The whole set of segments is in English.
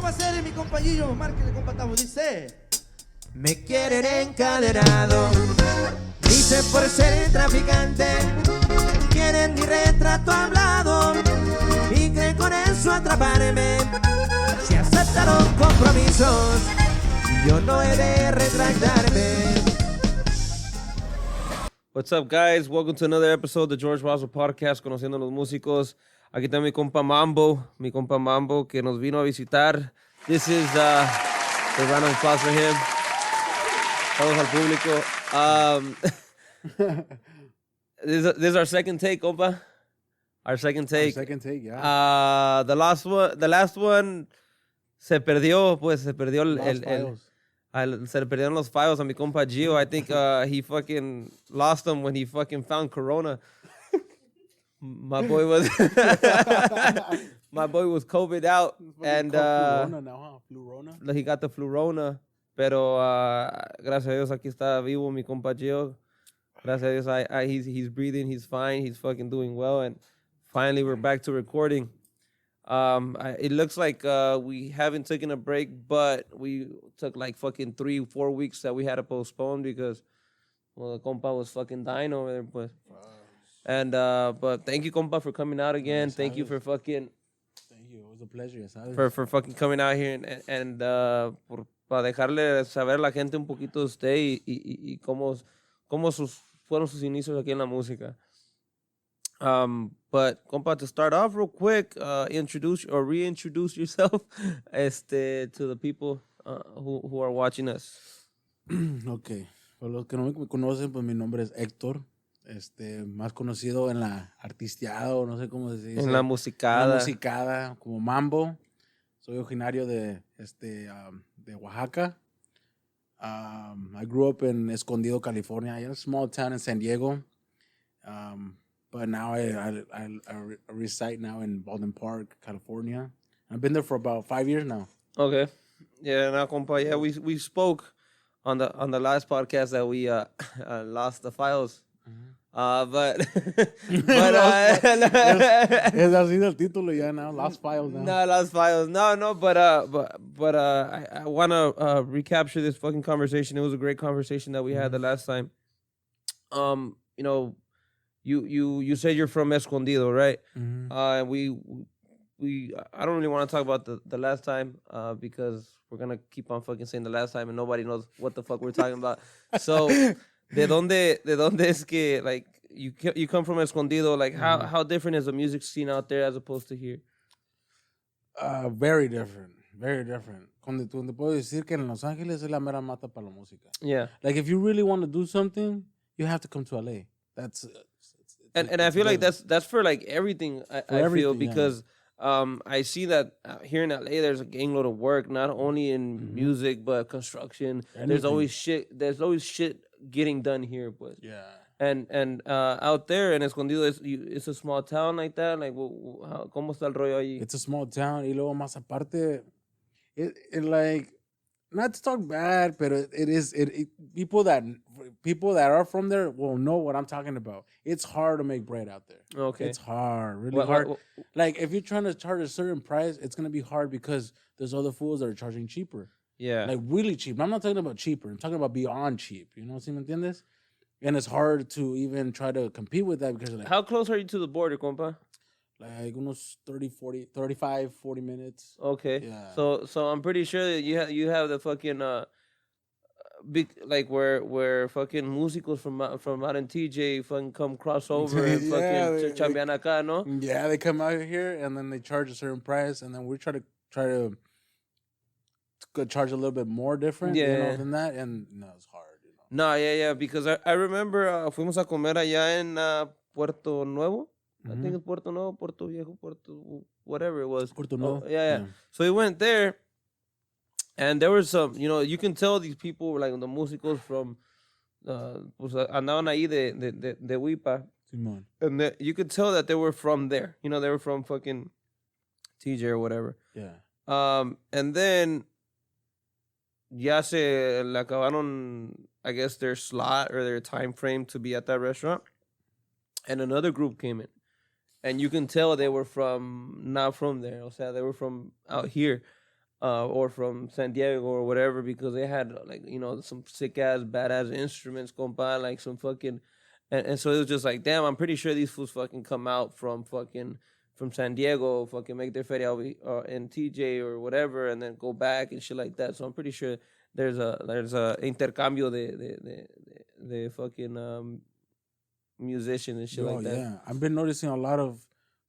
va a ser mi compañero, márquele compa, estamos, dice. Me quieren encadenado, dicen por ser traficante, quieren mi retrato hablado y creen con eso atraparme. Si aceptaron compromisos, yo no he de retractarme. What's up, guys? Welcome to another episode of the Jorge Razo podcast, Conociendo los Musicos. Aquí está mi compa Mambo, que nos vino a visitar. This is the round of applause for him. Saludos al público. This is our second take, compa. Our second take. Yeah. The last one se perdió, se le perdieron los files a mi compa Gio. I think he fucking lost them when he fucking found Corona. My boy was COVID out, and Flurona now, huh? Flurona. he got the Flurona. Pero gracias a Dios aquí está vivo mi compa Gio. Gracias a Dios, he's breathing, he's fine, he's fucking doing well, and finally we're back to recording. It looks like we haven't taken a break, but we took like fucking 3-4 weeks that we had to postpone because, well, the compa was fucking dying over there, but. And but thank you, compa, for coming out again. Thank you for fucking. Thank you. It was a pleasure. For fucking coming out here and para dejarle saber a la gente un poquito de usted y cómo fueron sus inicios aquí en la música. But compa, to start off real quick, reintroduce yourself, to the people who are watching us. Okay. Para los que no me conocen, pues mi nombre es Héctor. Más conocido en la artisteada, o no sé cómo se dice. En la musicada. En la musicada, como Mambo. Soy originario de Oaxaca. I grew up in Escondido, California, a small town in San Diego. But now I reside now in Baldwin Park, California. I've been there for about 5 years now. Okay. Yeah, now, compa, yeah, we spoke on the last podcast that we lost the files. But Es así del título ya now, Lost Files now. No, Lost Files. No, but I want to recapture this fucking conversation. It was a great conversation that we had the last time. You know, you said you're from Escondido, right? Mm-hmm. We I don't really want to talk about the last time because we're gonna keep on fucking saying the last time and nobody knows what the fuck we're talking about. So. ¿De dónde es que, like, you come from Escondido, like, how different is the music scene out there as opposed to here? Very different. Cuando te puedo decir que en Los Ángeles es la mera mata para la música. Yeah. Like, if you really want to do something, you have to come to LA. That's... And I feel like that's for, like, everything, I feel, because... I see that here in LA, there's a gangload of work, not only in music, but construction. Anything. There's always shit getting done here, but yeah. And out there in Escondido, it's a small town like that. Like, ¿cómo está el rollo ahí? It's a small town, y luego más aparte, it like, not to talk bad, but people that are from there will know what I'm talking about. It's hard to make bread out there. Okay. It's hard, really hard. Like, if you're trying to charge a certain price, it's going to be hard because there's other fools that are charging cheaper. Yeah. Like, really cheap. I'm not talking about cheaper. I'm talking about beyond cheap. You know what I'm saying? And it's hard to even try to compete with that because, like... How close are you to the border, compa? Like, unos 35, 40 minutes. Okay. Yeah. So I'm pretty sure that you have the fucking big, like, where fucking Musicos from out in TJ fucking come cross over and fucking chambean acá, no? Yeah, they come out here and then they charge a certain price, and then we try to charge a little bit more different, than that, and no, it's hard, No, yeah, because I remember fuimos a comer allá en Puerto Nuevo. I think it's Puerto Nuevo, Puerto Viejo, whatever it was. Puerto Nuevo. Yeah. So we went there, and there was some, you can tell these people were like the músicos from, pues andaban ahí de Huipa. Simón. And you could tell that they were from there. They were from fucking TJ or whatever. Yeah. And then ya se le acabaron, I guess, their slot or their time frame to be at that restaurant. And another group came in. And you can tell they were not from there. O sea, they were from out here. or from San Diego or whatever, because they had like, you know, some sick ass badass instruments, compa, like some fucking, and so it was just like, damn, I'm pretty sure these fools fucking come out from San Diego, fucking make their feria in TJ or whatever, and then go back and shit like that. So I'm pretty sure there's a intercambio de fucking musicians and shit like that. Yeah, I've been noticing a lot of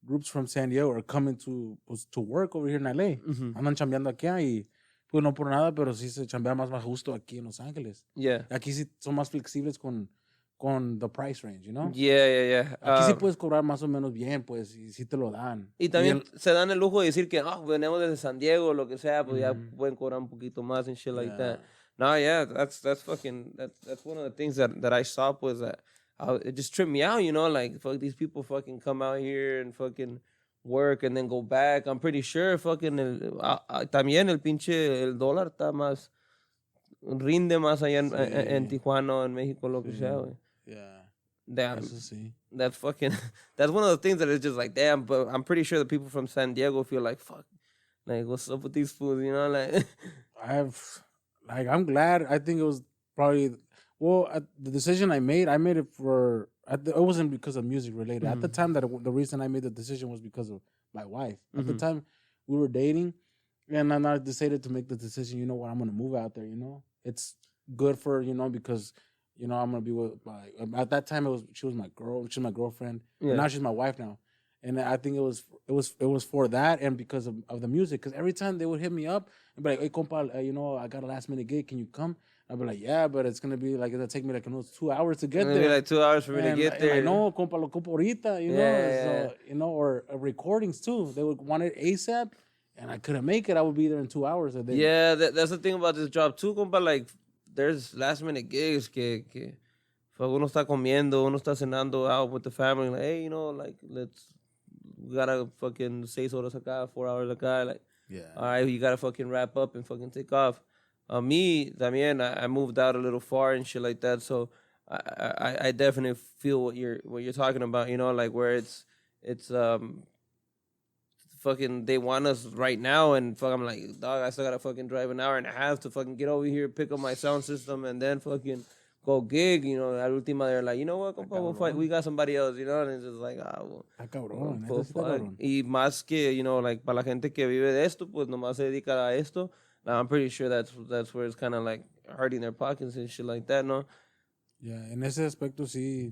groups from San Diego are coming to work over here in LA. Andan chambeando aquí y pues no por nada, pero sí se chambea más justo aquí en Los Ángeles. Yeah. Aquí sí son más flexibles con the price range, you know? Yeah. Aquí sí puedes cobrar más o menos bien, pues, y sí te lo dan. Y también se dan el lujo de decir que venimos desde San Diego, lo que sea, pues ya pueden cobrar un poquito más and shit like that. No, yeah, that's one of the things that I saw was that it just tripped me out, you know, like fuck these people fucking come out here and fucking work and then go back. I'm pretty sure fucking también el pinche el dólar está más rinde más allá en Tijuana o en México, lo que sea, güey. Yeah. Damn. Eso sí. That's fucking that's one of the things that is just like damn, but I'm pretty sure the people from San Diego feel like fuck. Like what's up with these fools, you know, like I'm glad. I think it was probably the decision I made it for it wasn't because of music related. At the time the reason I made the decision was because of my wife. At the time we were dating, and then I decided to make the decision, you know what, I'm going to move out there, you know. It's good for, you know, because you know, I'm gonna be with at that time she was my girlfriend. Yeah. And now she's my wife now. And I think it was for that and because of the music. Because every time they would hit me up and be like, hey compa, you know, I got a last minute gig, can you come? I'd be like, yeah, but it's gonna be like it'll take me like 2 hours to get there. It'll be like 2 hours for me to get there. And I know, compa, lo compa ahorita, you know. So, you know, or recordings too. They would want it ASAP and I couldn't make it. I would be there in 2 hours. Yeah, that's the thing about this job too, compa, like there's last minute gigs que uno está comiendo, uno está cenando out with the family, like, hey, you know, like, we gotta fucking 6 horas acá, 4 hours acá, like, all right, you gotta fucking wrap up and fucking take off. Me, también, I moved out a little far and shit like that, so I definitely feel what you're talking about, you know, like, where it's fucking, they want us right now, and fuck, I'm like, dog, I still gotta fucking drive an hour and a half to fucking get over here, pick up my sound system, and then fucking go gig, you know. Al última, they're like, you know what, compa, we'll fight, we got somebody else, you know, and it's just like, cabrón, fuck. Y más que, you know, like, para la gente que vive de esto, pues nomás se dedica a esto, I'm pretty sure that's where it's kind of like hurting their pockets and shit like that, no? Yeah, en ese aspecto, sí.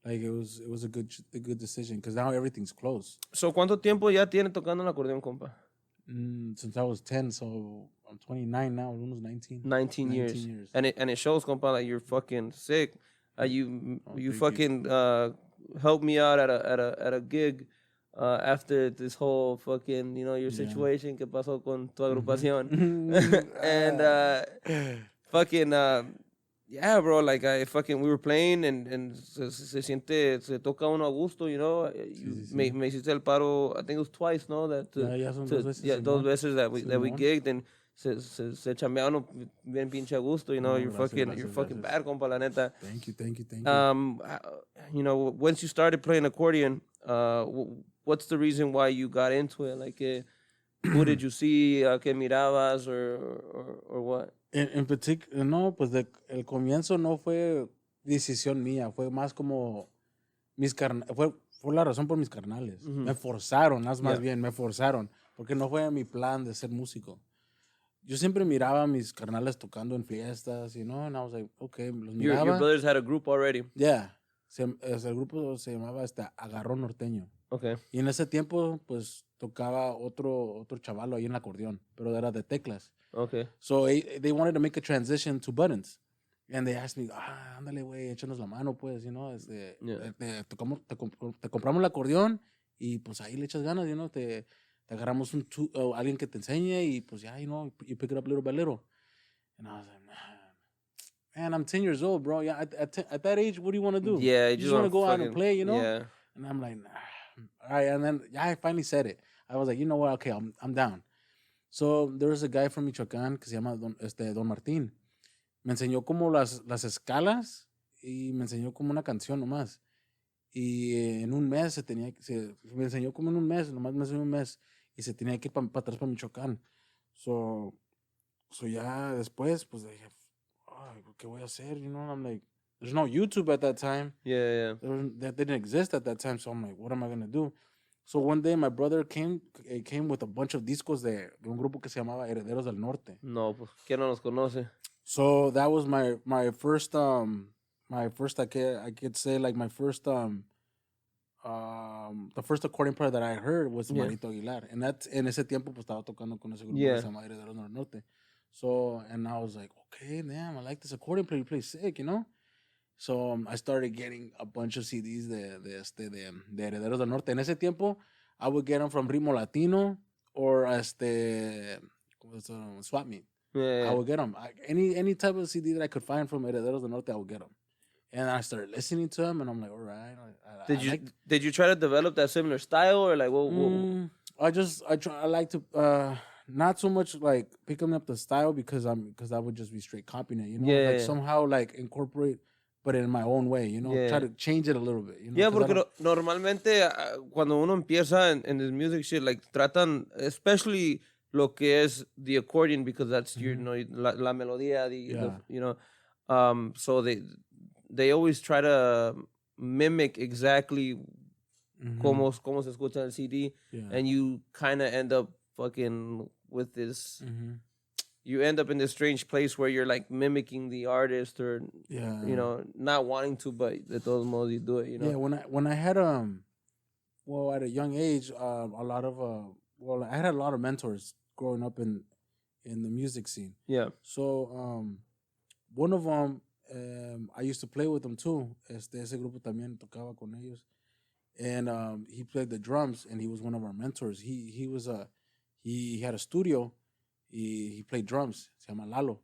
Like it was a good decision because now everything's closed. So, ¿cuánto tiempo ya tiene tocando el acordeón, compa? Since I was 10, so I'm 29 now, almost 19. 19 years. And it shows, compa, like you're fucking sick. You fucking helped me out at a gig after this whole fucking, you know, your situation que pasó con tu agrupación. And fucking yeah, bro, like we were playing and se toca uno a gusto, you know. Me hiciste el paro, I think it was twice, no? Dos veces that we gigged and se chambearon uno bien pinche a gusto, you know. You're fucking bad, compa, la neta. Thank you. You know, once you started playing accordion, what's the reason why you got into it? Like, who did you see? ¿Qué mirabas or what? En particular, no, pues el comienzo no fue decisión mía, fue más como fue la razón por mis carnales. Me forzaron, más bien, me forzaron, porque no fue mi plan de ser músico. Yo siempre miraba a mis carnales tocando en fiestas, you know, and I was like, okay, los miraba. Your brothers had a group already? Yeah, el grupo se llamaba Agarrón Norteño. Okay. Y en ese tiempo, pues, tocaba otro chavalo ahí en el acordeón, pero era de teclas. Okay. So they wanted to make a transition to buttons. And they asked me, ándale, güey, échanos la mano, pues, you know, te compramos el acordeón y pues ahí le echas ganas, you know, te agarramos alguien que te enseñe y pues ya, you know, you pick it up little by little. And I was like, man, I'm 10 years old, bro. Yeah, at that age, what do you want to do? Yeah, you just want to go out and play, you know? Yeah. And I'm like, nah. All right, and then I finally said it. I was like, you know what? Okay, I'm down. So there was a guy from Michoacán que se llama Don Martín. Me enseñó como las escalas y me enseñó como una canción nomás. Y en un mes me enseñó como en un mes, nomás me enseñó un mes y se tenía que ir para atrás para Michoacán. So ya después, pues dije, "Ay, ¿qué voy a hacer?" You know, I'm like, there's no YouTube at that time. Yeah. That didn't exist at that time. So I'm like, what am I gonna do? So one day my brother came with a bunch of discos de un grupo que se llamaba Herederos del Norte. No, pues, ¿quién no nos conoce? So that was my first I could say like my first the first accordion player that I heard was Yeah. Marito Aguilar, and that's en ese tiempo pues estaba tocando con ese grupo Yeah. que se llama Herederos del Norte. So and I was like, okay, damn, I like this accordion player. He plays sick, you know. So I started getting a bunch of CDs de Herederos del Norte. En ese tiempo, I would get them from Ritmo Latino or Swap Meet. Yeah. I would get them. Any type of CD that I could find from Herederos del Norte, I would get them. And I started listening to them, and I'm like, all right. Did you try to develop that similar style, or like what? I like to not so much like picking up the style because I would just be straight copying it, you know. Yeah. Like somehow like incorporate, but in my own way, you know. Yeah. Try to change it a little bit, you know. Yeah, 'cause I porque normalmente cuando uno empieza in this music shit, like tratan, especially lo que es the accordion, because that's your, you know, la melodía, you know, so they always try to mimic exactly como se escucha en el CD, and you kind of end up fucking with this. You end up in this strange place where you're like mimicking the artist, or you know, not wanting to, but de todos modos you do it, you know. Yeah, when I had well, at a young age, a lot of I had a lot of mentors growing up in the music scene. Yeah. So one of them, I used to play with them too. Ese grupo también tocaba con ellos, and he played the drums, and he was one of our mentors. He had a studio. He played drums. Se llama Lalo.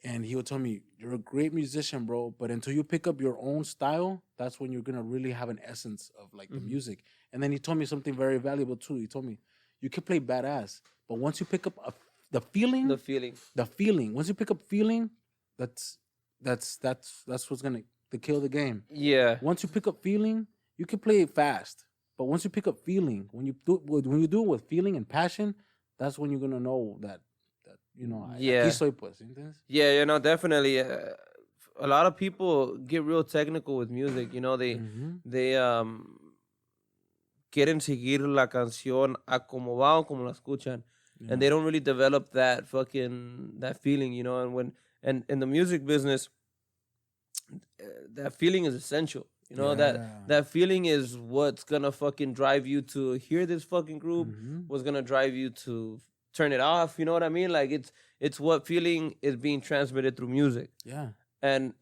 And he would tell me, you're a great musician, bro, but until you pick up your own style, that's when you're going to really have an essence of like the music. And then he told me something very valuable too. He told me, you can play badass, but once you pick up the feeling, once you pick up feeling, that's what's going to kill the game. Yeah. Once you pick up feeling, you can play it fast. But once you pick up feeling, when you do it with feeling and passion, that's when you're going to know that you know, aquí soy pues, ¿entiendes? Yeah, you know, definitely. A lot of people get real technical with music, you know, they quieren seguir la canción a como va o como la escuchan, and they don't really develop that feeling, you know. And in the music business, that feeling is essential, you know. That feeling is what's gonna fucking drive you to hear this fucking group, what's gonna drive you to turn it off, you know what I mean? Like it's what feeling is being transmitted through music. Yeah. And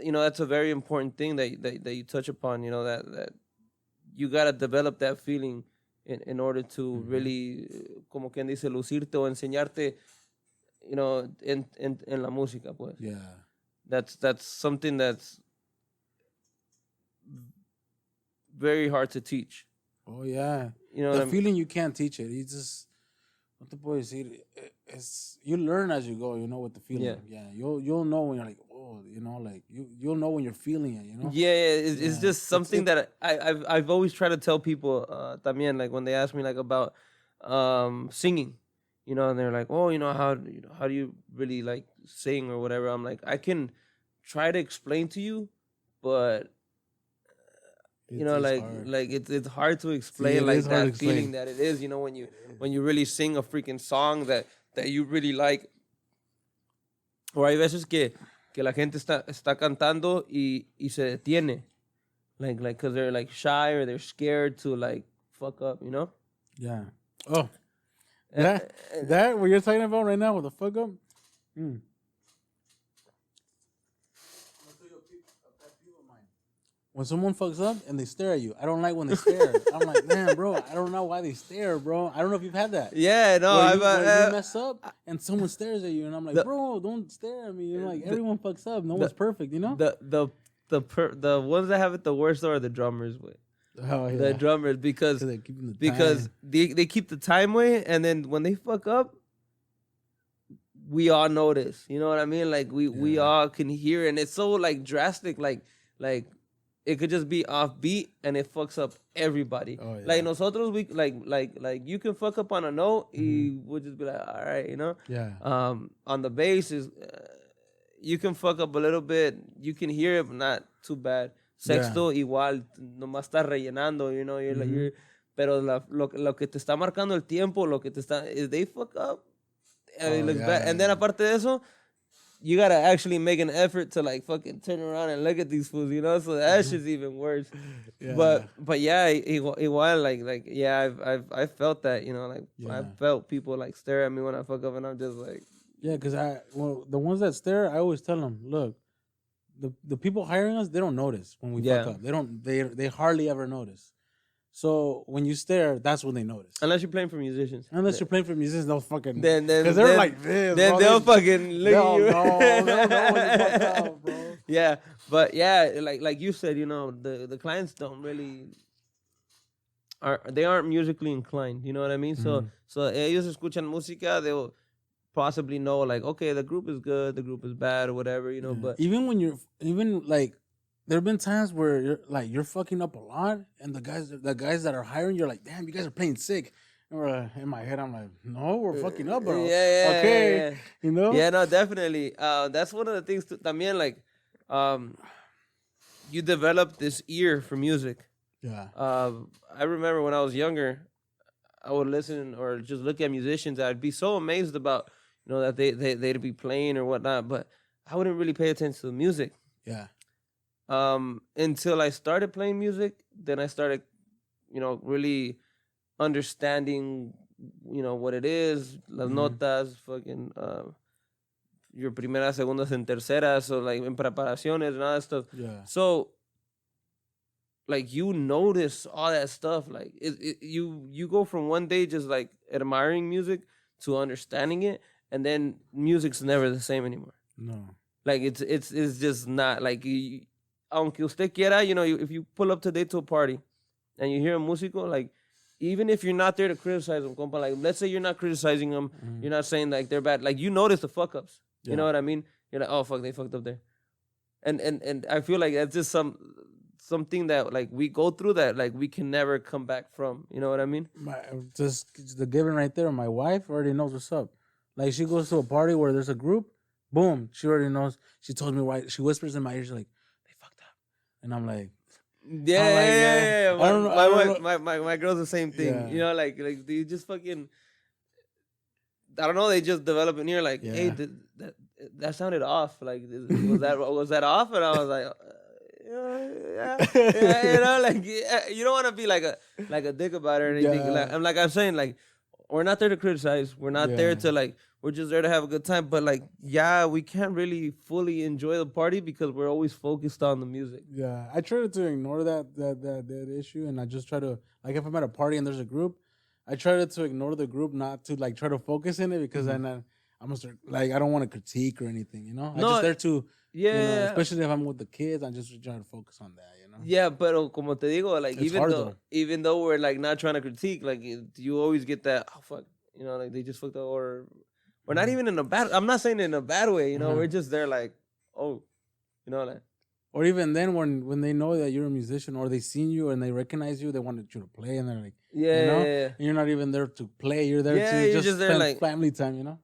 you know, that's a very important thing that you touch upon, you know, that you got to develop that feeling in order to really, como quien dice, lucirte o enseñarte, you know, en la música, pues. Yeah. That's something that's very hard to teach. Oh yeah, you know the feeling you can't teach it. You just what the boy see. It's you learn as you go. You know with the feeling. Yeah, you'll know when you're like, oh, you know, like you'll know when you're feeling it. You know. Yeah, it's just something that I've always tried to tell people. También, like when they ask me like about singing, you know, and they're like, oh, you know, how do you really like sing or whatever? I'm like, I can try to explain to you, but you know, like it's hard to explain like that feeling that it is, you know, when you really sing a freaking song that you really like. Or hay veces que la gente está cantando y se detiene, like because they're like shy or they're scared to like fuck up, you know. Yeah. Oh, that what you're talking about right now with the fuck up. When someone fucks up and they stare at you, I don't like when they stare. I'm like, man, bro, I don't know why they stare, bro. I don't know if you've had that. Yeah, no, I've you mess up and someone stares at you, and I'm like, bro, don't stare at me. You're like, everyone fucks up. No one's perfect, you know. The ones that have it the worst are the drummers with. Oh yeah, the drummers because they keep they keep the time way, and then when they fuck up, we all notice. You know what I mean? Like we all can hear, and it's so like drastic, like. it could just be off beat and it fucks up everybody. Oh, yeah. Like nosotros, we like you can fuck up on a note, we'll just be like, all right, you know. Yeah. On the bass is you can fuck up a little bit, you can hear it, but not too bad. Sexto igual, nomás está rellenando, you know. You're like pero lo que te está marcando el tiempo, lo que te está, if they fuck up, it looks bad. And then aparte de eso, you gotta actually make an effort to like fucking turn around and look at these fools, you know. So that shit's even worse. Yeah. But yeah, igual like yeah, I've felt that, you know, like I've felt people like stare at me when I fuck up, and I'm just like, yeah, because the ones that stare, I always tell them, look, the people hiring us, they don't notice when we fuck up. They hardly ever notice. So when you stare, that's when they notice. Unless you're playing for musicians. Unless you're playing for musicians, they'll fucking... Because they're like this, then bro. they'll fucking look at you. They'll know when you fuck up, bro. Yeah, but yeah, like you said, you know, the clients don't really... They aren't musically inclined, you know what I mean? So ellos escuchan música, they'll possibly know, like, okay, the group is good, the group is bad, or whatever, you know, but... Even when you're... Even, like... There have been times where you're fucking up a lot, and the guys that are hiring, you're like, damn, you guys are playing sick. And in my head, I'm like, no, we're fucking up, bro. Yeah, okay, yeah. You know? Yeah, no, definitely. That's one of the things. También, like, you develop this ear for music. Yeah. I remember when I was younger, I would listen or just look at musicians. I'd be so amazed about, you know, that they'd be playing or whatnot, but I wouldn't really pay attention to the music. Yeah. Until I started playing music, then I started, you know, really understanding, you know, what it is, las notas, fucking, your primeras, segundas, and terceras, so like en preparaciones and all that stuff. Yeah. So, like, you notice all that stuff. Like, you go from one day just like admiring music to understanding it, and then music's never the same anymore. No. Like, it's just not like. Aunque usted quiera, you know, if you pull up today to a party and you hear a músico, like, even if you're not there to criticize them, compa, like, let's say you're not criticizing them, you're not saying, like, they're bad. Like, you notice the fuck-ups. Yeah. You know what I mean? You're like, oh, fuck, they fucked up there. And I feel like that's just something that, like, we go through that, like, we can never come back from. You know what I mean? Just the given right there, my wife already knows what's up. Like, she goes to a party where there's a group, boom, she already knows. She told me why. She whispers in my ear, she's like, and I'm like, yeah. My girl's the same thing. Yeah. You know, like they just fucking, I don't know. They just develop an ear. Like, hey, that sounded off. Like, was that off? And I was like, yeah. You know, like, you don't want to be like a dick about it or anything. Yeah. Like I'm saying, like, we're not there to criticize. We're not there to like. We're just there to have a good time, but like, we can't really fully enjoy the party because we're always focused on the music. Yeah, I try to ignore that issue, and I just try to, like, if I'm at a party and there's a group, I try to ignore the group, not to like try to focus in it because then I'm gonna start, like, I don't want to critique or anything, you know. I'm just there to, you know, especially if I'm with the kids, I'm just trying to focus on that, you know. Yeah, but como te digo, like, it's even though we're like not trying to critique, like, you always get that, oh fuck, you know, like they just fucked up, or we're not even in a bad. I'm not saying in a bad way, you know. We're just there, like, oh, you know, like. Or even then, when they know that you're a musician, or they seen you and they recognize you, they wanted you to play, and they're like, you know? And you're not even there to play. You're there to just spend like family time, you know.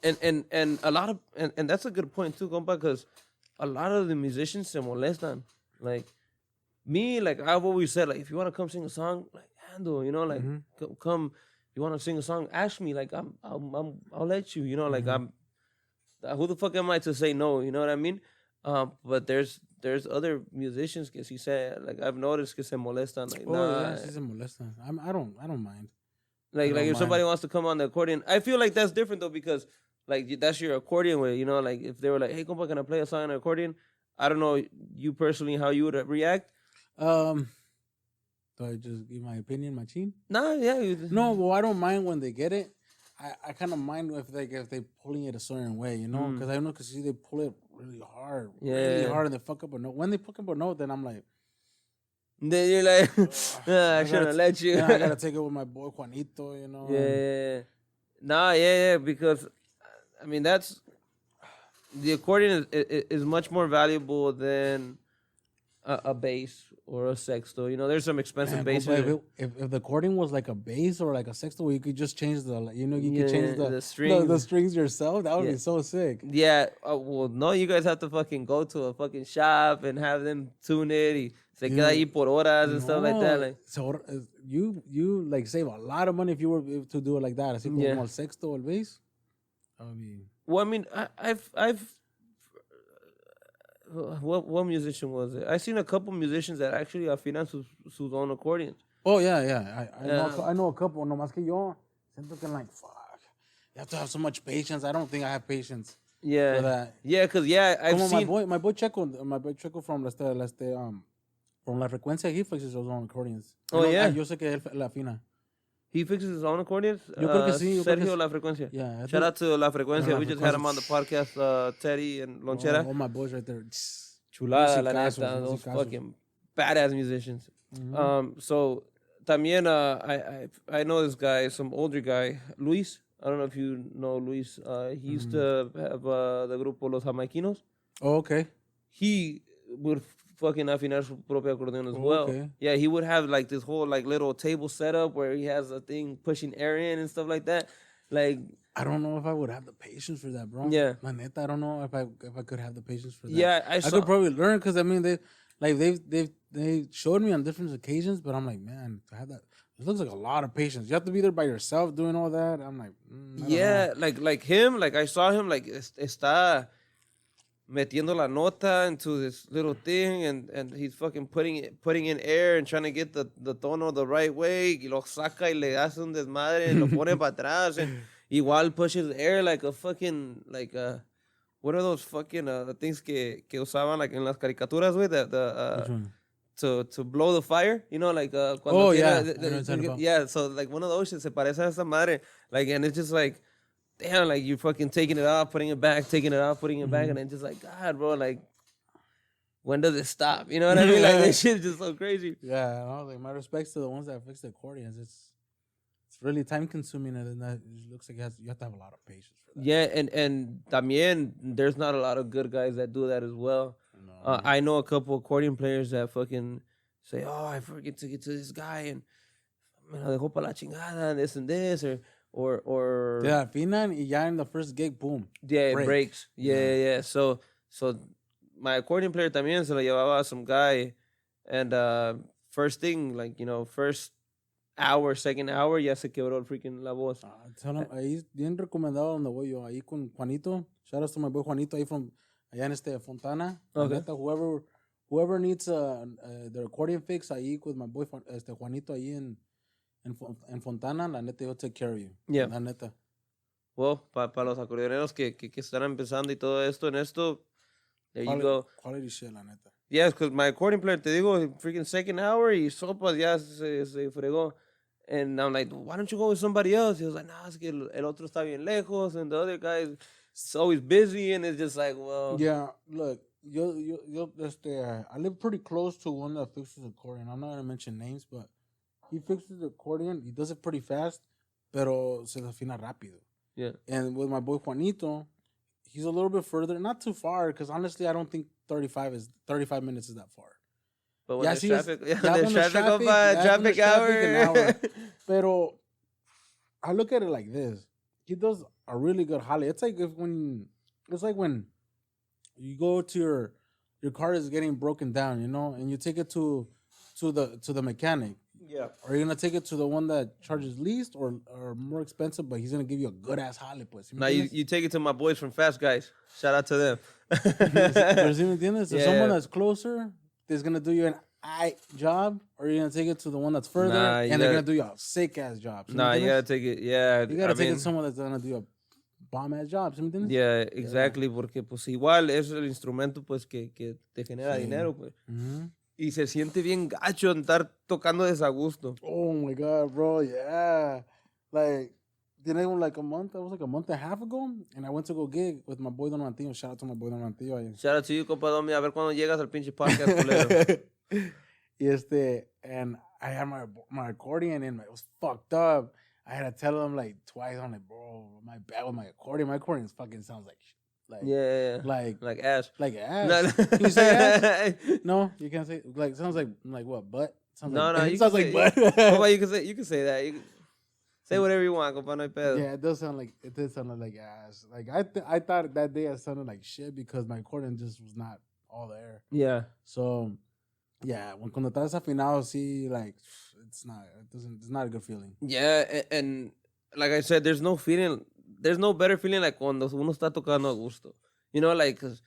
And a lot of and that's a good point too, compa, because a lot of the musicians se molestan. Like me, like I've always said, like, if you want to come sing a song, like, handle, you know, like come. You want to sing a song? Ask me. Like, I'll let you. You know, like, who the fuck am I to say no? You know what I mean? But there's other musicians que sí say, like, I've noticed que se molestan. Like, sí se molestan. I don't mind. Like if somebody wants to come on the accordion, I feel like that's different though, because like that's your accordion way. You know, like if they were like, hey, compa, can I play a song on an accordion? I don't know you personally how you would react. Do I just give my opinion, my chin? No, No, well, I don't mind when they get it. I kind of mind if they pulling it a certain way, you know? Because I know, because they pull it really hard, and they fuck up a note. When they fuck up a note, then I'm like... Then you're like, I shouldn't have let you. I got to take it with my boy Juanito, you know? Yeah. Nah, because, I mean, the accordion is much more valuable than... a bass or a sexto. You know, there's some expensive Man, basses. if the accordion was like a bass or like a sexto, you could just change you could change the strings. the strings yourself. That would Yeah. be so sick. Yeah, well, no, you guys have to fucking go to a fucking shop and have them tune it. Y se queda ahí por horas and stuff like that. Like, So you like save a lot of money if you were to do it like that. Así como Yeah. el sexto o el bass. I mean, well, I mean, I've what musician was it? I've seen a couple musicians that actually afinan sus own accordions. oh yeah. Yeah. I know a couple. No más que yo siento que like fuck. You have to have so much patience. I don't think I have patience Yeah, for that. yeah, cause I've Como seen. my boy Checo from from La Frecuencia, he fixes his own accordions. Oh, yeah? Yo sé que él la afina. He fixes his own accordions. Yo creo que sí, yo creo que Sergio sí. La Frecuencia. Yeah, I Shout out to La Frecuencia. La We just had him Frecuencia. on the podcast. Teddy and Lonchera. All my boys right there. Chulada, la Musicazos, neta. Those musicazos. fucking badass musicians. So también I know this guy, some older guy, Luis. I don't know if you know Luis. He used to have the grupo Los Jamaiquinos. Oh, okay. He would fucking afinar su propio acordeon as well. Okay. Yeah, he would have like this whole like little table setup where he has a thing pushing air in and stuff like that. Like, I don't know if I would have the patience for that, bro. Yeah. La neta, I don't know if I could have the patience for that. yeah, I could probably learn because I mean they showed me on different occasions, but I'm like, man, to have that, it looks like a lot of patience. You have to be there by yourself doing all that. I'm like, I don't yeah, know. like him, like I saw him like está metiendo la nota into this little thing and he's fucking putting in air and trying to get the tono the right way y lo saca y le hace un desmadre y lo pone para atrás and igual pushes air like a fucking like what are those fucking things que usaban like en las caricaturas, güey, Which one? to blow the fire, you know, like cuando Oh, tiene- yeah. I know what you're talking about. yeah, so like one of those shit se parece a esa madre, like, and it's just like, damn, like you're fucking taking it off, putting it back, taking it off, putting it back, and it's just like, God, bro, like, when does it stop? You know what I mean? Like, this shit's just so crazy. Yeah, I was like, my respects to the ones that fix the accordions. It's really time consuming, and it looks like you have to have a lot of patience for that. Yeah, and también, there's not a lot of good guys that do that as well. No. I know a couple accordion players that fucking say, oh, I forget to get to this guy, and me lo dejó pa la chingada, and this, or Yeah, afinan y ya in the first gig, boom. yeah, it break. breaks. Yeah. So my accordion player también se lo llevaba a some guy, and first thing, like, you know, first hour, second hour, ya se quebró el freaking la voz. Tell him, ahí bien recomendado donde voy yo, ahí con Juanito. Shout out to my boy Juanito, ahí from allá en Fontana. Okay. Neta, whoever needs the accordion fix, ahí with my boy Juanito ahí en Fontana, la neta, he'll take care of you. Yeah. La neta. Well, para los acordeoneros que están empezando y todo esto, en esto, there you go. Quality shit, la neta. Yes, because my accordion player, te digo, freaking second hour y sopas ya se fregó. And I'm like, why don't you go with somebody else? He was like, nah, es que el otro está bien lejos, and the other guy is always busy, and it's just like, well. Yeah, look, I live pretty close to one that fixes accordion. I'm not going to mention names, but he fixes the accordion. He does it pretty fast, pero se afina rápido. Yeah. And with my boy Juanito, he's a little bit further, not too far, because honestly, I don't think 35 minutes is that far. But when Yeah, there's sí, traffic, ya there's when there's traffic, traffic, compa, ya when traffic there's traffic, an hour. hour. Pero I look at it like this. He does a really good holly. It's like when you go to your car is getting broken down, you know, and you take it to the mechanic. Yeah. Are you gonna take it to the one that charges least or more expensive, but he's gonna give you a good ass holly, pues? Now you take it to my boys from Fast Guys. Shout out to them. Pero ¿sí me entiendes? So Yeah. someone that's closer is gonna do you an job, or you're gonna take it to the one that's further, Nah, you and they're gotta- gonna do you a sick ass job. ¿Sí me Nah, you entiendes? gotta take it. Yeah, You gotta I take it mean, to someone that's gonna do you a bomb ass job. ¿Sí me entiendes? Yeah, exactly, porque pues igual es el instrumento pues que te genera Sí. dinero, pues. Mhm. Y se siente bien gacho andar tocando desagusto. Oh my god, bro, yeah. Like, like a month. That was like a month and a half ago, and I went to go gig with my boy Don Mantillo. Shout out to my boy Don Mantillo. Shout out to you, compa Domi, a ver cuando llegas al pinche podcast, culero. And I had my accordion and it was fucked up. I had to tell him like twice. I'm like, bro, my bad with my accordion. My accordion fucking sounds like Like, Yeah. like ass. ass. Can you say ass? No, you can't say like. Sounds like what? Butt. Sounds No, like, no, it you sounds can like say, butt. compa, you can say that. You can say whatever you want, compa, no hay pedo. Yeah, it does sound like it did sound like ass. Like I thought that day I sounded like shit because my accordion just was not all there. Yeah. So yeah, cuando estás afinado, sí, like it's not a good feeling. Yeah, and like I said, there's no better feeling like cuando uno está tocando a gusto. You know, like, 'cause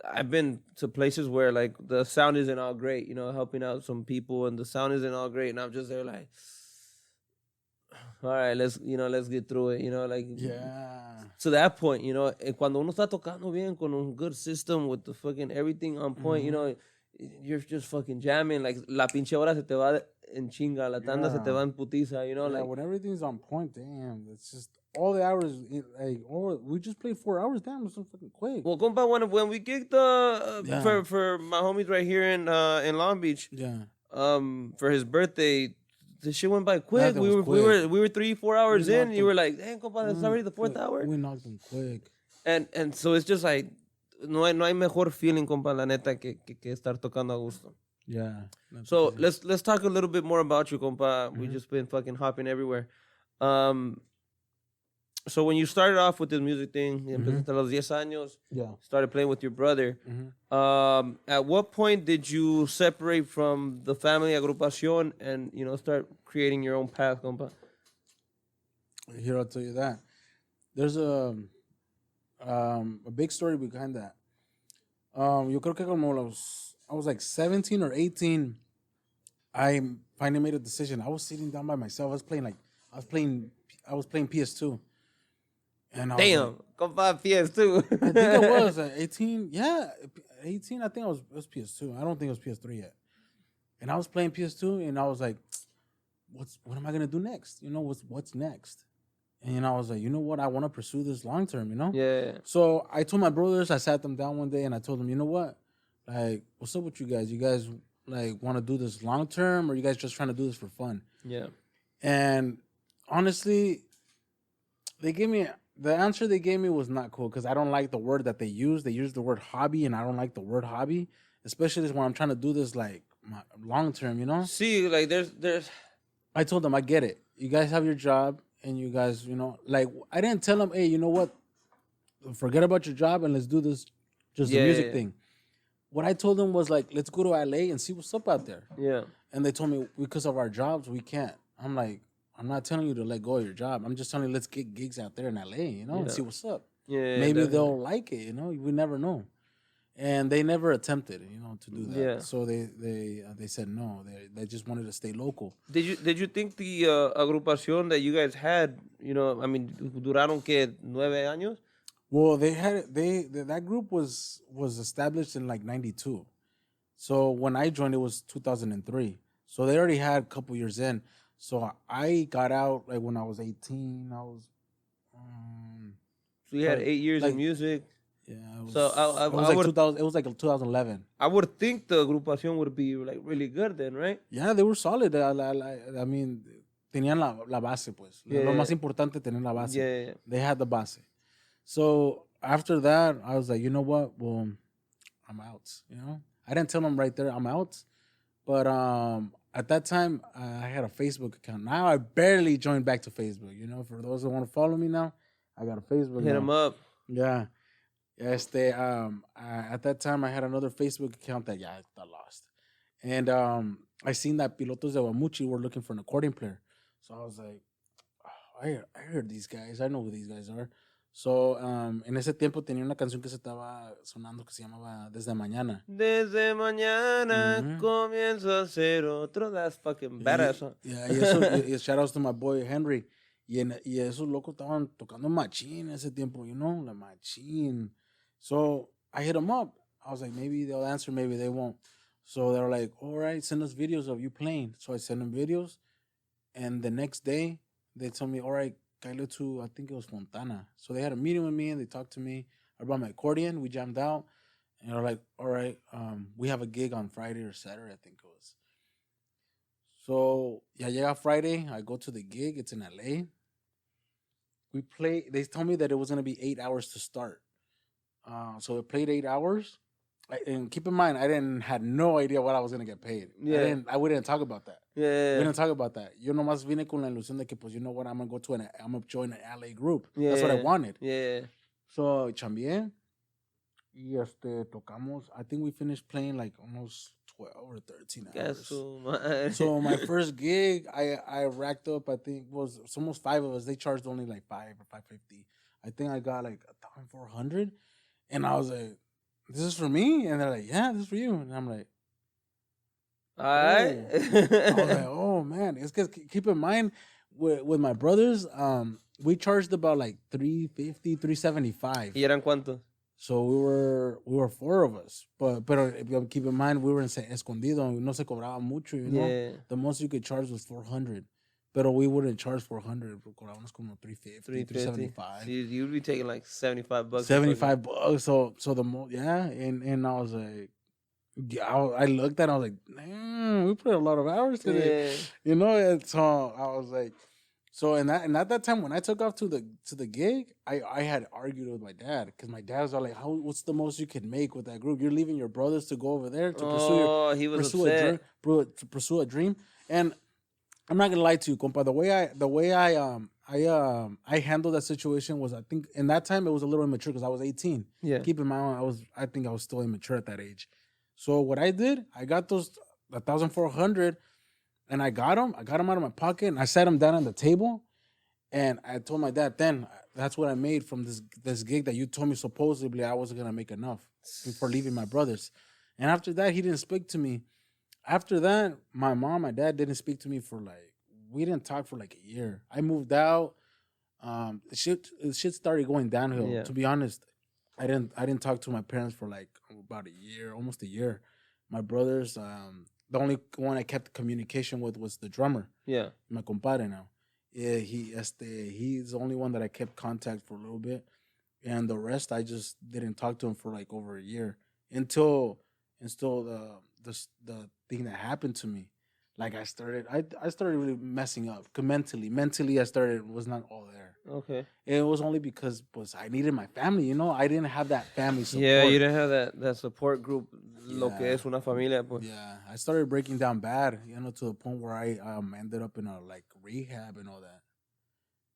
I've been to places where like the sound isn't all great, you know, helping out some people and the sound isn't all great, and I'm just there like, all right, let's get through it, you know, like, Yeah. to that point, you know, cuando uno está tocando bien con un good system with the fucking everything on point, you know, you're just fucking jamming, like la pinche hora se te va en chinga, la tanda se te va en putiza, you know, Yeah, like, when everything's on point, damn, it's just all the hours. Like, we just played 4 hours. Damn, it's so fucking quick. well, compa, when we kicked Yeah. for my homies right here in Long Beach, Yeah. for his birthday, the shit went by quick. That We was were quick. 3-4 hours We in. knocked You them- were like, "Damn, compa, it's already the fourth hour." We knocked them quick. And so it's just like no hay mejor feeling, compa, la neta, que estar tocando a gusto. Yeah. So let's talk a little bit more about you, compa. We just been fucking hopping everywhere. So when you started off with this music thing, empezaste a los 10 años, Yeah. started playing with your brother. At what point did you separate from the family agrupación and, you know, start creating your own path, compa? Here, I'll tell you that. There's a big story behind that. Yo creo que como I was like 17 or 18, I finally made a decision. I was sitting down by myself. I was playing PS2. And I was like, Damn, compa, PS2. I think I was 18. Yeah, 18. I think it was PS2. I don't think it was PS3 yet. And I was playing PS2, and I was like, what am I gonna do next? You know, what's next? And I was like, you know what? I want to pursue this long term. You know. Yeah. So I told my brothers. I sat them down one day, and I told them, you know what? Like, what's up with you guys? You guys like want to do this long term, or you guys just trying to do this for fun? Yeah. And honestly, the answer they gave me was not cool because I don't like the word that they use. They use the word hobby, and I don't like the word hobby, especially when I'm trying to do this like long term, you know? See, like there's I told them, I get it. You guys have your job, and you guys, you know, like I didn't tell them, hey, you know what? Forget about your job and let's do this, just the music thing. What I told them was like, let's go to LA and see what's up out there. Yeah. And they told me because of our jobs, we can't. I'm like, I'm not telling you to let go of your job. I'm just telling you, let's get gigs out there in LA, you know, and see what's up. Yeah. Maybe definitely. they'll like it, you know. We never know. And they never attempted, you know, to do that. Yeah. So they said no. They just wanted to stay local. Did you think the agrupación that you guys had, you know, I mean, duraron que 9 años? Well, that group was established in like 92. So when I joined, it was 2003. So they already had a couple years in. So I got out like when I was 18. I was. So you had 8 years like- in music. Yeah. It was, So it was like 2000. It was like 2011. I would think the agrupación would be like really good then, right? Yeah, they were solid. I mean, tenían la base, pues. Lo más importante, tener la base. Yeah. They had the base. So after that, I was like, you know what? Well, I'm out. You know, I didn't tell them right there I'm out, but at that time I had a Facebook account. Now I barely joined back to Facebook. You know, for those that want to follow me now, I got a Facebook. Hit them up. Yeah. At that time I had another Facebook account that I lost, and I seen that Pilotos de Guamuchi were looking for an accordion player, so I was like, oh, I heard these guys. I know who these guys are. So, en ese tiempo tenía una canción que se estaba sonando que se llamaba Desde Mañana. Desde mañana comienzo a ser otro. That's fucking badass. Huh? Yeah, y eso, shout outs to my boy Henry. Y esos locos estaban tocando machín en ese tiempo, you know, la machín. So, I hit them up. I was like, maybe they'll answer, maybe they won't. So, they were like, all right, send us videos of you playing. So, I sent them videos. And the next day, they told me, all right, Kailo to, I think it was Fontana. So they had a meeting with me and they talked to me. I brought my accordion. We jammed out. And they're like, all right, we have a gig on Friday or Saturday, I think it was. So, yeah, llega Friday. I go to the gig. It's in LA. We play. They told me that it was going to be 8 hours to start. So it played 8 hours. And keep in mind, I had no idea what I was gonna get paid. Yeah. We didn't talk about that. Yeah. We didn't talk about that. Yo nomás vine con la ilusión de que, pues, you know what, I'm gonna join an LA group. Yeah. That's what I wanted. Yeah. So chambié. Y tocamos. I think we finished playing like almost 12 or 13 hours. So my first gig, I racked up. I think it's almost 5 of us. They charged only like 5 or 550. I think I got like 1,400, and I was like, "This is for me," and they're like, "Yeah, this is for you," and I'm like, All right. I was like, "Oh man," it's because keep in mind with my brothers, we charged about like 350, 375. ¿Y eran cuántos? So we were 4 of us, but keep in mind we were in Escondido, no se cobraba mucho, you know. Yeah. The most you could charge was 400, but we wouldn't charge 400, cobramos como 350, 375. So you'd be taking like $75. 75 bucks. So the most, yeah, and I was like, yeah, I looked at it, I was like, damn, we put a lot of hours today, you know. And so I was like. So and at that time when I took off to the gig, I had argued with my dad because my dad was all like, what's the most you can make with that group? You're leaving your brothers to go over there to pursue a dream. And I'm not gonna lie to you, compa. The way I handled that situation was, I think in that time it was a little immature because I was 18. Yeah. Keep in mind I think I was still immature at that age. So what I did, I got those 1,400. And I got them out of my pocket, and I sat them down on the table, and I told my dad, then that's what I made from this gig that you told me supposedly I wasn't gonna make enough for leaving my brothers. And after that, he didn't speak to me. After that, my mom, my dad didn't speak to me we didn't talk for like a year. I moved out. Shit started going downhill. Yeah. To be honest, I didn't talk to my parents for like about a year, almost a year. My brothers, the only one I kept communication with was the drummer. Yeah. My compadre now. Yeah, he's the only one that I kept contact for a little bit. And the rest I just didn't talk to him for like over a year. Until the thing that happened to me. Like I started really messing up. Mentally I was not all there. Okay. It was only because I needed my family, you know. I didn't have that family support. Yeah, you didn't have that support group. Lo que es una familia, pues. Yeah, I started breaking down bad, you know, to the point where I ended up in a like rehab and all that.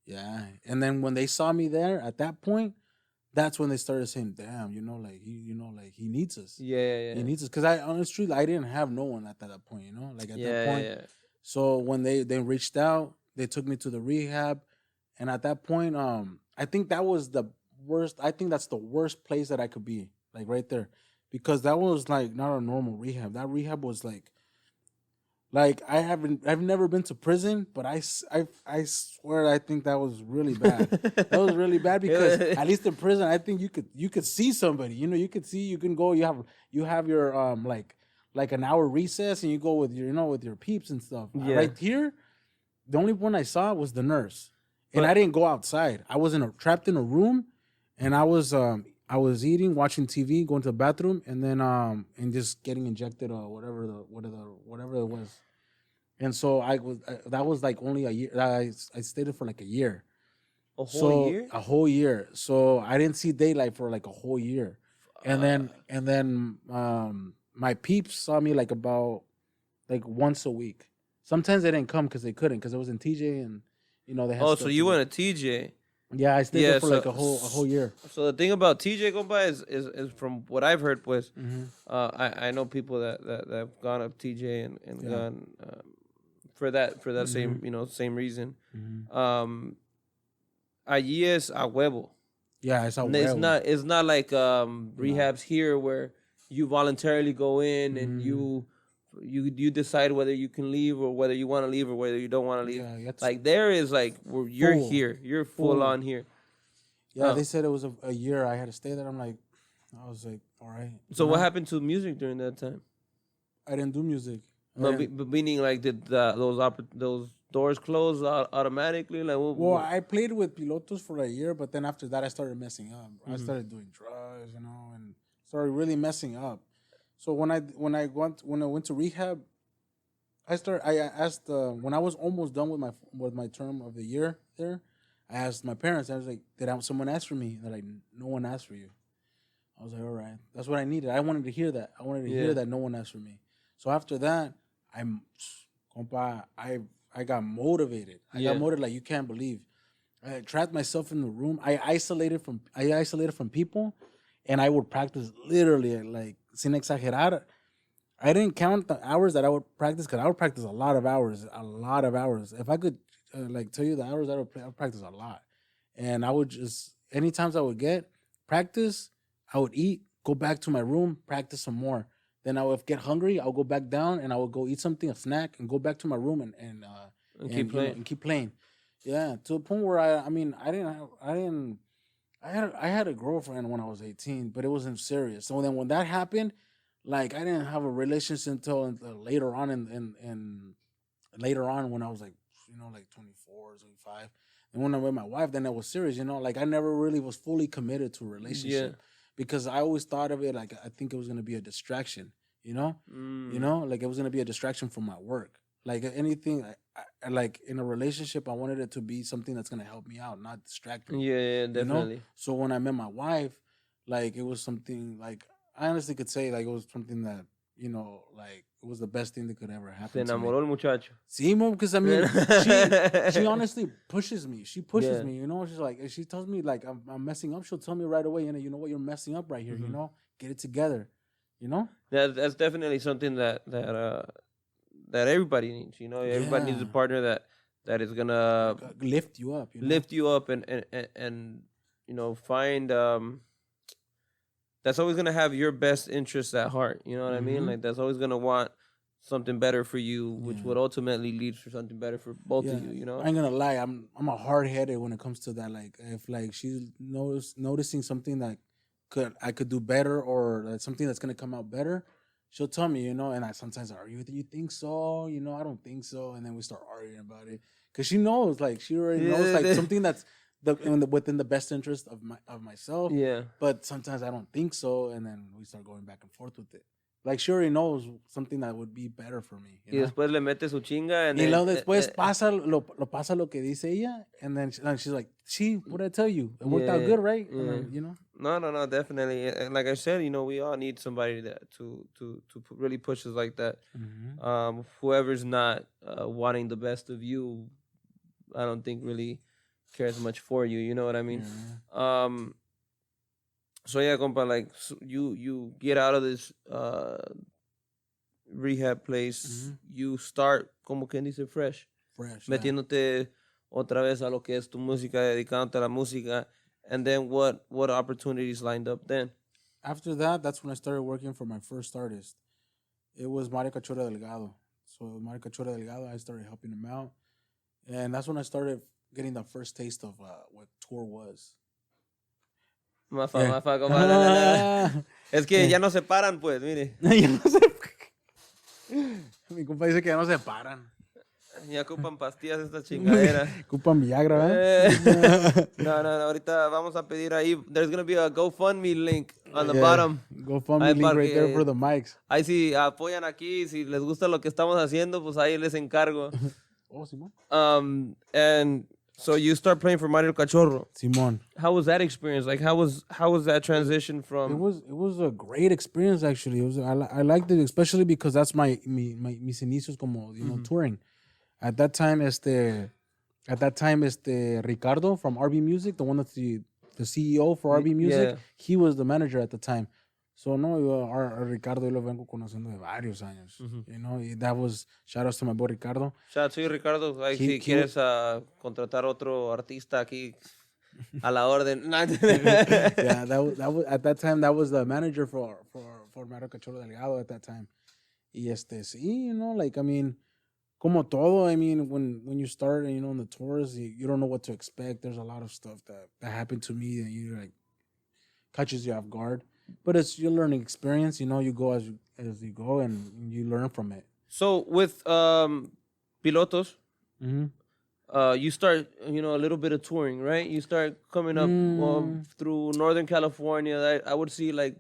Yeah, and then when they saw me there at that point, that's when they started saying, "Damn, you know, like he needs us. Yeah. He needs us." Because honestly, I didn't have no one at that point, you know, like at that point. Yeah. So when they reached out, they took me to the rehab, and at that point, I think that was the worst. I think that's the worst place that I could be, like right there. Because that was like not a normal rehab. That rehab was like I've never been to prison, but I swear I think that was really bad. That was really bad because at least in prison I think you could see somebody. You know, you can go. You have your like an hour recess and you go with your peeps and stuff. Yeah. Right here, the only one I saw was the nurse, and I didn't go outside. I was trapped in a room, and I was eating, watching TV, going to the bathroom, and then and just getting injected or whatever it was. And so that was like only a year. I stayed there for like a year. A whole year? A whole year. So I didn't see daylight for like a whole year. And then my peeps saw me like about like once a week. Sometimes they didn't come because they couldn't, because it was in TJ and they had. Oh, so you went to TJ? Yeah, I stayed there for like a whole year. So the thing about TJ, compa, is from what I've heard, pues, I know people that have gone up TJ and gone for that same reason. Allí es a huevo. Yeah, it's a huevo. It's not like rehabs here where you voluntarily go in and you decide whether you can leave or whether you want to leave or whether you don't want to leave. Yeah, like there is like where you're here, you're full on here. Yeah, they said it was a year I had to stay there. I was like, all right. So what happened to music during that time? I didn't do music. No, meaning like did those doors close automatically? Like, well, I played with Pilotos for a year, but then after that I started messing up. I started doing drugs, and started really messing up. So when I went to rehab, I asked when I was almost done with my term of the year there, I asked my parents. I was like, "Did someone ask for me?" And they're like, "No one asked for you." I was like, all right, that's what I needed. I wanted to hear that. I wanted to hear that no one asked for me. So after that, I got motivated. I got motivated like you can't believe. I trapped myself in the room. I isolated from people, and I would practice literally like sin exagerar. I didn't count the hours that I would practice because I would practice a lot of hours. If I could like tell you the hours, I would practice a lot. And I would just any times I would get practice, I would eat, go back to my room, practice some more. Then I would get hungry. I would go back down and I would go eat something, a snack, and go back to my room and keep playing. And keep playing. Yeah, to the point where I had a girlfriend when I was 18, but it wasn't serious. So then when that happened, like I didn't have a relationship until later on when I was like 24, 25. And when I met my wife, then it was serious, like I never really was fully committed to a relationship because I always thought of it like I think it was going to be a distraction, like it was going to be a distraction from my work. Like anything, I like in a relationship, I wanted it to be something that's going to help me out, not distract me. Yeah, definitely. So when I met my wife, like it was something like I honestly could say like it was something that, like it was the best thing that could ever happen. Se enamoró el muchacho. Sí, mom, because I mean, she honestly pushes me. She pushes me, She's like, if she tells me like I'm messing up, she'll tell me right away, you know what, you're messing up right here, get it together, That's definitely something that everybody needs, Everybody needs a partner that is gonna lift you up, and find that's always gonna have your best interests at heart. You know what I mean? Like that's always gonna want something better for you, which would ultimately lead for something better for both of you. I ain't gonna lie, I'm a hard headed when it comes to that. Like if like she's noticing something that I could do better or something that's gonna come out better, she'll tell me, and I sometimes argue with her. You think so? I don't think so. And then we start arguing about it because she knows, like she already knows, like something that's within the best interest of myself. Yeah. But sometimes I don't think so, and then we start going back and forth with it. Like she already knows something that would be better for me. Y después le mete su chinga. Y luego después pasa lo que dice ella, and then she's like, "See, what did I tell you? It worked out good, right?" Yeah. No, definitely. And like I said, we all need somebody to really push us like that. Mm-hmm. Whoever's not wanting the best of you, I don't think really cares much for you. You know what I mean? Yeah. So yeah, compa, like you get out of this rehab place, you start, como quien dice, fresh, metiéndote otra vez a lo que es tu música, dedicándote a la música, and then what opportunities lined up then? After that, that's when I started working for my first artist. It was Mario Cachorro Delgado. So Mario Cachorro Delgado, I started helping him out, and that's when I started getting the first taste of what tour was. Mafa, Es que ya no se paran, pues, mire. Mi compa dice que ya no se paran. Ya ocupan pastillas esta chingadera. Ocupan Viagra, ¿verdad? No, ahorita vamos a pedir ahí. There's going to be a GoFundMe link on the bottom. GoFundMe link right there for the mics. Ahí si apoyan aquí, si les gusta lo que estamos haciendo, pues ahí les encargo. Oh, Simón. And so you start playing for Mario Cachorro. Simón. How was that experience? Like how was that transition from? It was a great experience actually. I liked it especially because that's mis inicios como touring. At that time, Ricardo from RB Music, the one that's the CEO for RB Music, he was the manager at the time. So no, our Ricardo yo lo vengo conociendo de varios años. That was shout outs to my boy Ricardo. Shout out to you, Ricardo. Si quieres contratar otro artista aquí a la orden. Yeah, that was at that time that was the manager for Mario Cachorro Delgado at that time. Y sí, like I mean, como todo, I mean, when you start, on the tours, you don't know what to expect. There's a lot of stuff that happened to me and you like catches you off guard. But it's your learning experience, you go as you go and you learn from it. So with Pilotos, you start, a little bit of touring, right? You start coming up through Northern California. I would see like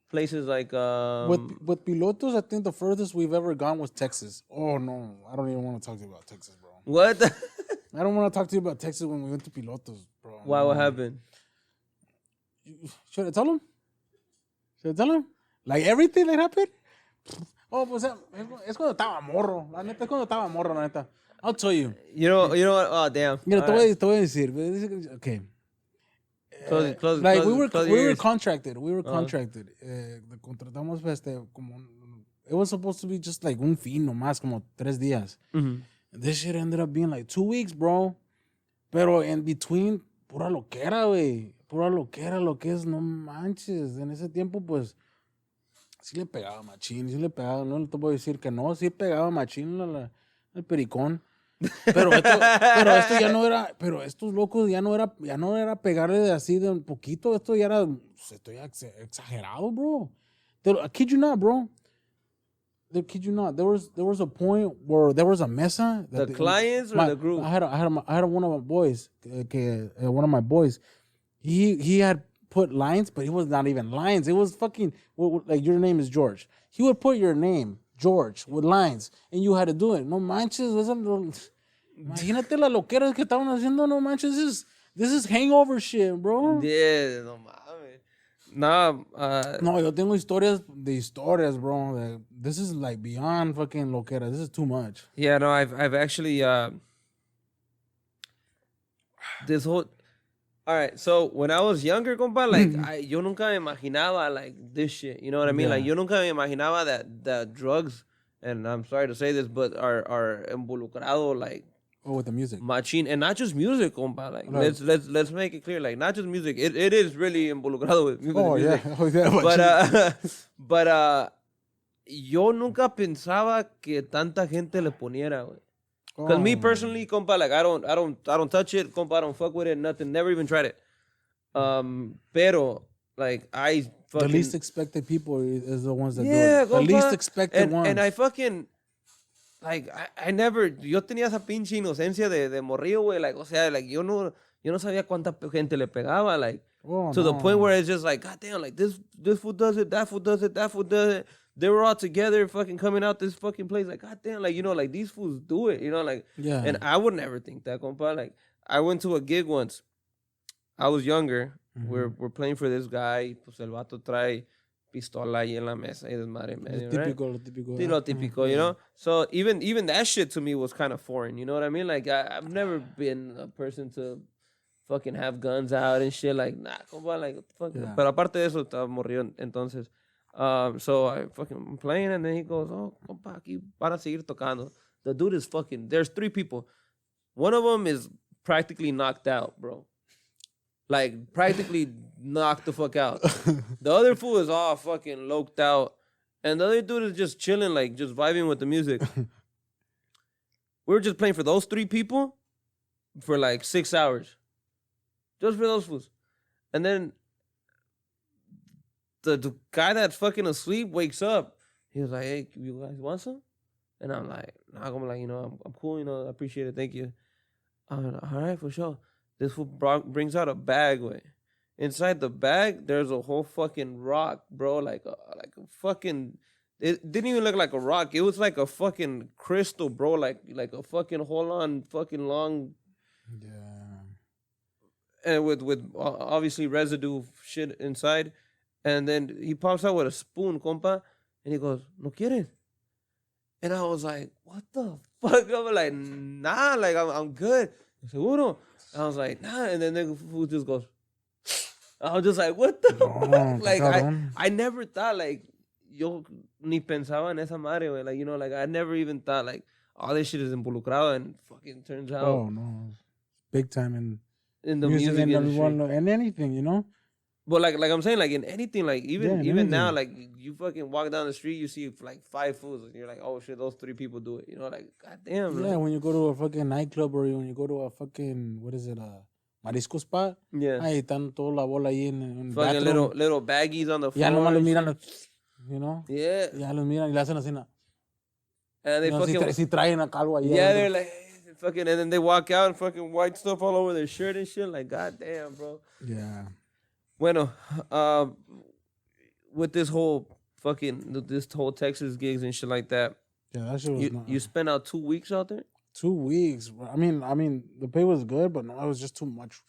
places like with Pilotos, I think the furthest we've ever gone was Texas. Oh no, I don't even want to talk to you about Texas, bro. What? I don't want to talk to you about Texas when we went to Pilotos, bro. Why? What happened? Should I tell him? Should I tell him? Like everything that happened? Oh, pues es cuando estaba morro. La neta, es cuando estaba morro, la neta. I'll tell you. You know what? Oh, damn. Mira, All right. te voy a decir. Okay. Close, Like close we your were ears. contracted. We were contracted. Contratamos como it was supposed to be just like un fin nomás, como 3 días. This shit ended up being like 2 weeks, bro. Pero in between, pura loquera, güey. Pura loquera, lo que es, no manches. En ese tiempo, pues, sí le pegaba machín, sí le pegaba. No te voy a decir que no, sí pegaba machín el pericón. Pero esto ya no era, pero estos locos ya no era pegarle de así de un poquito. Esto ya era exagerado, bro. I kid you not, bro. I kid you not. There was a point where there was a mesa. The clients or the group? I had one of my boys, one of my boys. He had put lines, but it was not even lines. It was fucking like your name is George. He would put your name, George, with lines, and you had to do it. No manches, imagínate la loquera que estaban haciendo. No manches, this is hangover shit, bro. Yeah, no mames. Nah, No, yo tengo historias, bro. This is like beyond fucking loquera. This is too much. yeah, no, I've actually this whole. All right, so when I was younger, compa, like yo nunca me imaginaba like this shit. You know what I mean? Yeah. Like yo nunca me imaginaba that drugs, and I'm sorry to say this, but are involucrado like Oh, with the music. machine, and not just music, compa. Like Right. let's make it clear, like not just music. It is really involucrado with music. Oh yeah, But yo nunca pensaba que tanta gente le poniera, güey. Because me personally, compa, like I don't touch it, compa, I don't fuck with it, nothing, never even tried it. Pero like I the fucking least expected people is the ones that yeah, do it. The compa, least expected ones. and I fucking like I never, yo tenía esa pinche inocencia de morrillo, güey, like o sea, like yo no sabía cuánta gente le pegaba, like to the point where it's just like, god damn, like this fool does it, that fool does it, that fool does it. They were all together fucking coming out this fucking place. Like, god damn, like, you know, like, these fools do it, you know, like. Yeah. And I would never think that, compa. Like, I went to a gig once. I was younger. We're playing for this guy. Pues el vato trae pistola ahí en la mesa y desmadre en medio, right? Lo típico. Sí, lo típico, you know? So even that shit to me was kind of foreign, you know what I mean? Like, I've never been a person to fucking have guns out and shit. Like, nah, compa, like, what the fuck? Yeah. Pero aparte de eso, estaba morrido entonces. So I fucking playing, and then he goes, oh, compa, aquí van a seguir tocando. The dude is fucking, there's 3 people. One of them is practically knocked out, bro. Like, practically knocked the fuck out. The other fool is all fucking loked out. And the other dude is just chilling, like, just vibing with the music. We were just playing for those 3 people for like 6 hours. Just for those fools. And then the guy that's fucking asleep wakes up. He was like, hey, you guys want some? And I'm like, nah, I'm like, you know, I'm cool, you know, I appreciate it, thank you. I'm like, all right, for sure. This fool brings out a bag, way. Inside the bag, there's a whole fucking rock, bro, like a fucking, it didn't even look like a rock. It was like a fucking crystal, bro, like a fucking whole on fucking long. Yeah. And with obviously residue shit inside. And then he pops out with a spoon, compa, and he goes, ¿No quieres? And I was like, what the fuck? I was like, nah, like, I'm good. Seguro? I was like, nah. And then the fool just goes, I was just like, what the fuck? Like, I never thought, like, yo ni pensaba en esa madre, güey. Like, you know, like, I never even thought, like, all this shit is involucrado, and fucking turns out. Oh, no. Big time in the music industry. and anything, you know? But like I'm saying, like in anything, like even anything. now, like you fucking walk down the street, you see like 5 fools, and you're like, oh shit, those 3 people do it. You know, like goddamn. Yeah, like, when you go to a fucking nightclub or when you go to a fucking, what is it, marisco spot. Yeah. Ahí están toda la bola ahí en fucking bathroom. little baggies on the floor. Ya nomás los and miran, shit. you know? Yeah. Ya los miran y le hacen así. And they You know, fucking si traen acá algo ahí. yeah, adentro. they're like fucking, and then they walk out and fucking white stuff all over their shirt and shit. Like goddamn, bro. Yeah. Bueno, with this whole Texas gigs and shit like that. Yeah, that shit was You spent out 2 weeks out there? 2 weeks. I mean, the pay was good, but no, it was just too much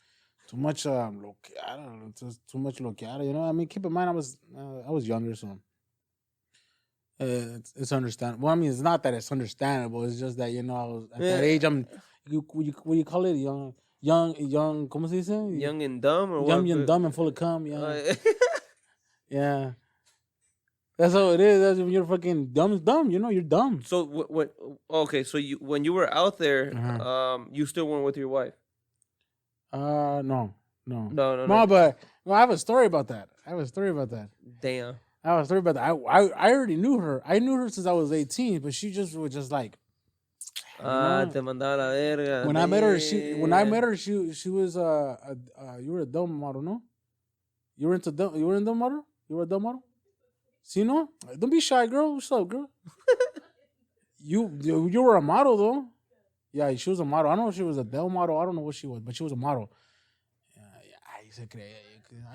too much loqueada, too much loqueada. You know, I mean, keep in mind, I was younger, so it's understandable. Well, I mean, it's not that it's understandable. It's just that I was at that age. What you call it? Young. ¿Cómo se dice? Young and dumb, or Young what? and dumb and full of cum. Yeah, yeah. That's how it is. That's when you're fucking dumb is dumb. You know, you're dumb. So what? Okay, so when you were out there, you still weren't with your wife. No. No. But I have a story about that. Damn. I have a story about that. I already knew her. I knew her since I was 18, but she just was just like. Te mandaba la verga. When I met her, she was you were a dumb model, no? You were in dumb model? You were a dumb model? See, no? Don't be shy, girl. What's up, girl? you were a model though. Yeah, she was a model. I don't know if she was a Dell model. I don't know what she was, but she was a model. Ahí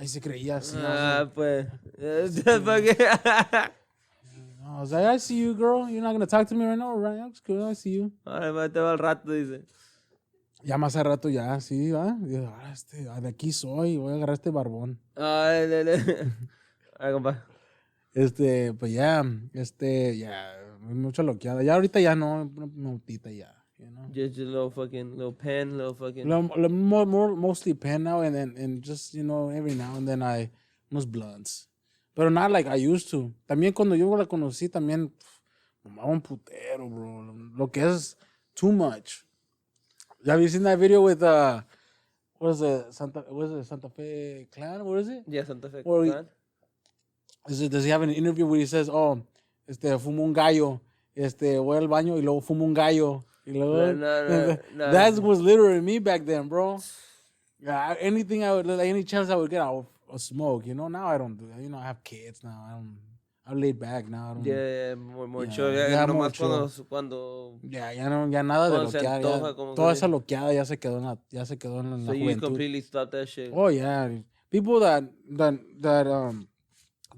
se creía así. Pues. I was like, I see you, girl. You're not going to talk to me right now, right? That's cool. I see you. Ahora te va al rato, dice. Ya más al rato, ya, sí, ¿va? De aquí soy. Voy a agarrar este barbón. Ay, compa. Pues ya, mucha loqueada. Ya ahorita ya no, una autita ya. You know? Just a little pen, Mostly pen now, and just, every now and then unos blunts. Pero not like I used to. También cuando yo la conocí, también mamaba un putero, bro. Lo que es too much. Have you seen that video with, what is it, Santa Fe Clan? What is it? Yeah, Santa Fe Clan. Does he have an interview where he says, fumo un gallo, voy al baño y luego fumo un gallo. No. That was literally me back then, bro. Yeah, anything any chance I would get, I would smoke. Now I don't do that. I have kids now. I'm laid back now. More chill. Ya nomás cuando ya nada de loquear. Toda esa loqueada ya se quedó en la juventud. So you completely stopped that shit. Oh yeah, people that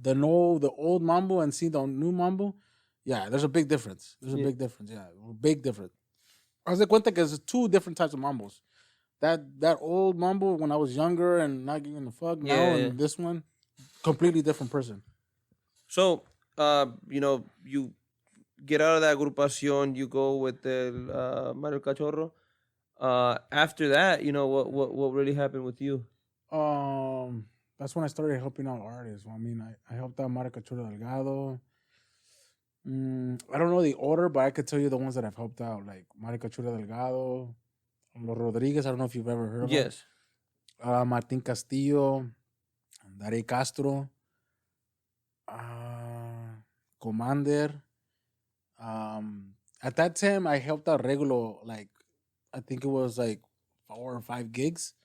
know the old Mambo and see the new Mambo. Yeah, there's a big difference. Big difference. Yeah, big difference. I was cuenta que there's two different types of Mambos. That old Mambo when I was younger and not giving a fuck now, and this one, completely different person. So, you get out of that agrupación, you go with the Mario Cachorro. After that, what really happened with you? That's when I started helping out artists. I mean, I helped out Mario Cachorro Delgado. I don't know the order, but I could tell you the ones that I've helped out, like Mario Cachorro Delgado, Los Rodriguez. I don't know if you've ever heard of them. Yes. Martín Castillo, Darey Castro, Commander. At that time, I helped out Regulo, I think it was 4 or 5 gigs.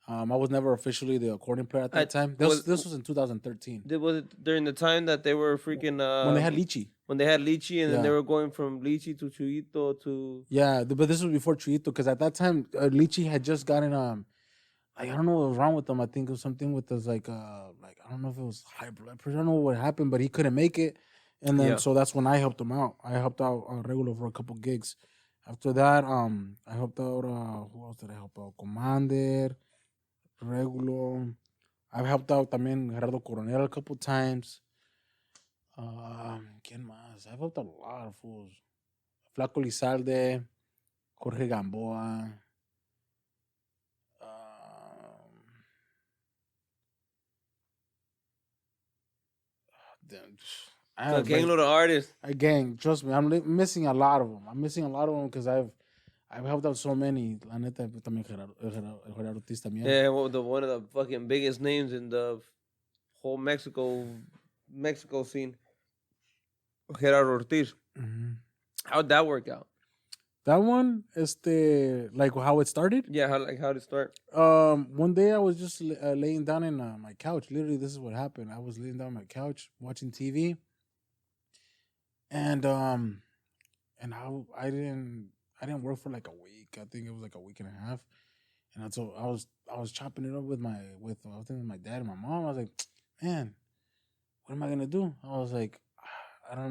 I was never officially the accordion player at that time. This was in 2013. Was it during the time that they were freaking... when they had Lychee. When they had Lychee, and then they were going from Lychee to Chuyito to... Yeah, but this was before Chuyito, because at that time, Lychee had just gotten... I don't know what was wrong with him. I think it was something with his, I don't know if it was high blood pressure. I don't know what happened, but he couldn't make it. And then, so that's when I helped him out. I helped out Regulo for a couple gigs. After that, I helped out... who else did I help out? Commander... Regulo. I've helped out también Gerardo Coronel a couple times. ¿Quién más? I've helped out a lot of fools. Flaco Lizalde, Jorge Gamboa. A gang load of artists. A gang, trust me. I'm missing a lot of them. Because I've helped out so many. La neta, también Gerardo Ortiz también. Yeah, one of the fucking biggest names in the whole Mexico scene. Gerardo Ortiz. Mm-hmm. How'd that work out? That one, like how it started? Yeah, how did it start? One day I was just laying down in my couch. Literally, this is what happened. I was laying down on my couch watching TV, and I didn't work for like a week. I think it was like a week and a half. And so I was chopping it up with my dad and my mom. I was like, man, what am I gonna do? I was like, I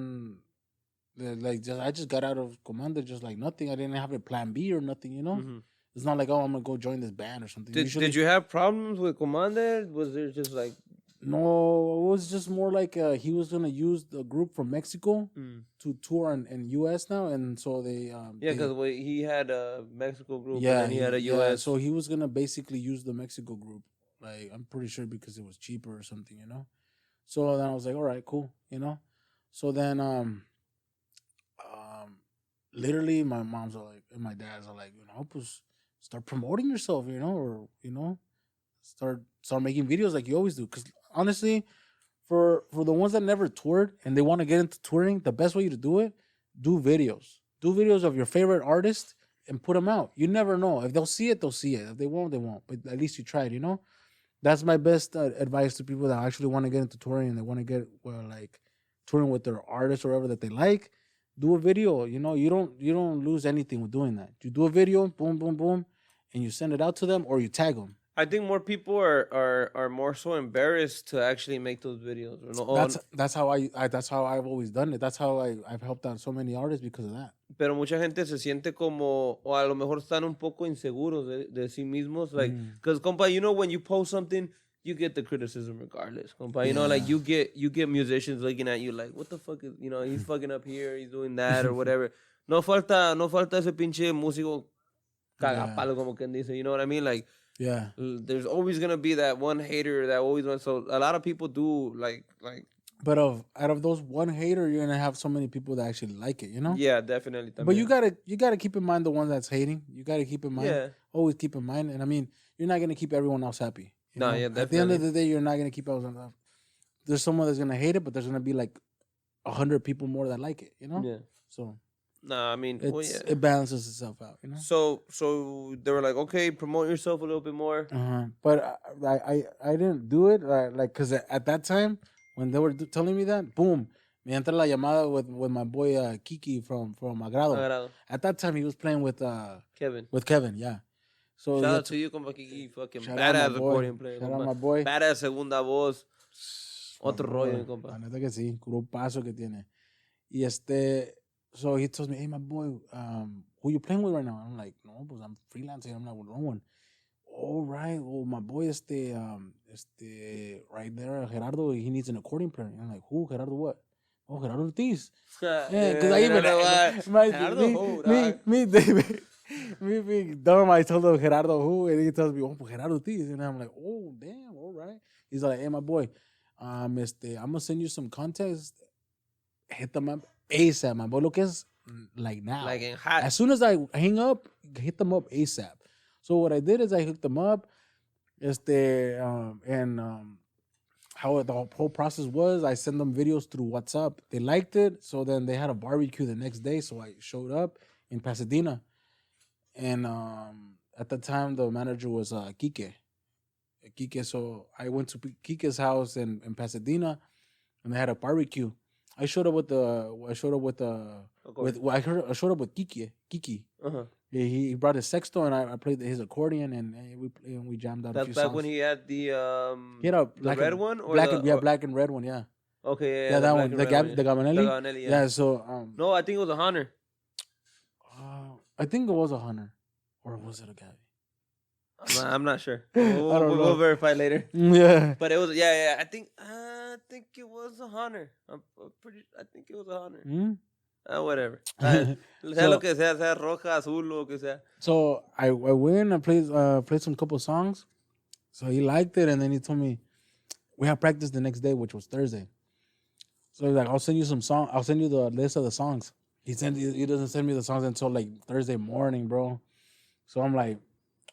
just got out of Commander just like nothing. I didn't have a plan B or nothing, Mm-hmm. It's not like, oh, I'm gonna go join this band or something. Did you have problems with Commander? Was there just like No, it was just more like he was gonna use the group from Mexico to tour in U.S. now, and so they because he had a Mexico group yeah, and then he had a US. Yeah, so he was gonna basically use the Mexico group. Like I'm pretty sure because it was cheaper or something, you know. So then I was like, all right, cool, you know. So then literally my mom's are like and my dad's are like, you know, pues start promoting yourself, you know, or you know, start making videos like you always do. Because honestly, for the ones that never toured and they want to get into touring, the best way to do it, do videos of your favorite artist and put them out. You never know. If they'll see it, they'll see it. If they won't, they won't. But at least you tried, you know. That's my best advice to people that actually want to get into touring and they want to get like touring with their artist or whatever that they like. Do a video. You know, you don't lose anything with doing that. You do a video, boom, boom, boom, and you send it out to them or you tag them. I think more people are more so embarrassed to actually make those videos. That's how I've always done it. That's how I've helped out so many artists because of that. Pero mucha gente se siente como, o a lo mejor están un poco inseguros de sí mismos. Like, because, compa, you know, when you post something, you get the criticism regardless. Compa, you know, like you get musicians looking at you like, what the fuck is, you know, he's fucking up here, he's doing that or whatever. No falta ese pinche músico cagapalo, como quien dice, you know what I mean? Like, yeah, there's always gonna be that one hater that always wants. So a lot of people do like. But out of those one hater, you're gonna have so many people that actually like it, you know. Yeah, definitely. But you gotta keep in mind the one that's hating. You gotta keep in mind. Yeah. Always keep in mind, and I mean, you're not gonna keep everyone else happy. No, yeah, definitely. At the end of the day, you're not gonna keep everyone else. There's someone that's gonna hate it, but there's gonna be like 100 people more that like it, you know. Yeah. So. No, I mean, it balances itself out, you know. So they were like, okay, promote yourself a little bit more. But I didn't do it like because at that time when they were telling me that, boom, me entra la llamada with my boy Kiki from Agrado. At that time he was playing with Kevin. With Kevin, yeah. So shout out to you, compa Kiki, fucking badass accordion player. Shout out my boy. Badass segunda voz. Otro rollo, compa. La neta que sí, grupazo que tiene. Y so he tells me, hey, my boy, who you playing with right now? I'm like, no, pues I'm freelancing. I'm not with no one. All right. Well, my boy, right there, Gerardo, he needs an accordion player. And I'm like, who? Gerardo what? Oh, Gerardo Ortiz. Yeah, because I even, me being dumb, I told him Gerardo who, and he tells me, oh, Gerardo Ortiz. And I'm like, oh, damn, all right. He's like, hey, my boy, I'm going to send you some contacts. Hit them up ASAP, man. But look, it's like now. Like in hot. As soon as I hang up, hit them up ASAP. So what I did is I hooked them up. How the whole process was, I sent them videos through WhatsApp. They liked it. So then they had a barbecue the next day. So I showed up in Pasadena. And at the time, the manager was Kike. So I went to Kike's house in Pasadena, and they had a barbecue. I showed up with Kiki. Uh-huh. He brought his sexto and I played his accordion and we jammed out a few songs. That's back when he had the red one or black and red one, yeah. Okay, yeah, that one, the Gabanelli. The Gabanelli, yeah. So no, I think it was a Hunter. I think it was a Hunter, or was it a Gabi? I'm not sure. We'll verify later. Yeah, but it was I think it was a Hunter. I think it was a Hunter. Whatever. Sea lo que sea roja, azul, lo que sea. So I went and played some couple songs. So he liked it, and then he told me we have practice the next day, which was Thursday. So he's like, I'll send you some songs. I'll send you the list of the songs. He doesn't send me the songs until like Thursday morning, bro. So I'm like,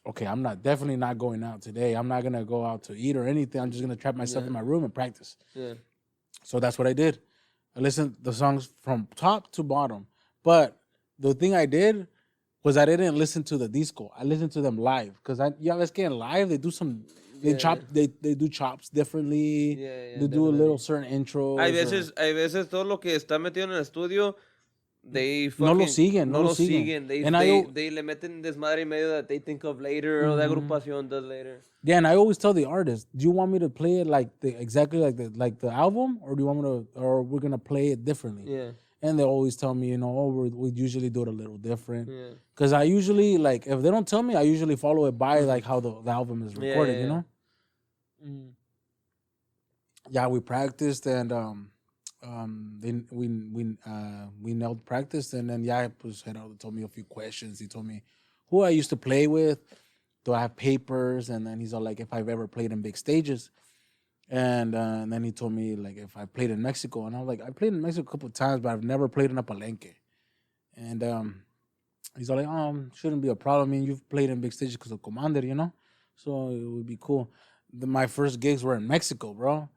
okay, I'm definitely not going out today. I'm not gonna go out to eat or anything. I'm just gonna trap myself in my room and practice. Yeah. So that's what I did. I listened to the songs from top to bottom. But the thing I did was I didn't listen to the disco. I listened to them live. Because let's get live, they do some they do chops differently. They do a little certain intro. Hay veces todo lo que está metido en el estudio no lo siguen. They le meten desmadre en medio that they think of later or the agrupación does later. Yeah, and I always tell the artist, do you want me to play it exactly like the album, or do you want me to, or we're gonna play it differently? Yeah. And they always tell me, we usually do it a little different. Yeah. Because I usually, like, if they don't tell me, I usually follow it by, like, how the album is recorded, yeah. Yeah, we practiced, and then we nailed practice, and then Gerardo told me a few questions. He told me who I used to play with, do I have papers, and then he's all like, if I've ever played in big stages, and then he told me like if I played in Mexico, and I was like, I played in Mexico a couple of times, but I've never played in a palenque, and he's all like, shouldn't be a problem. I mean, you've played in big stages because of Commander, so it would be cool. My first gigs were in Mexico, bro.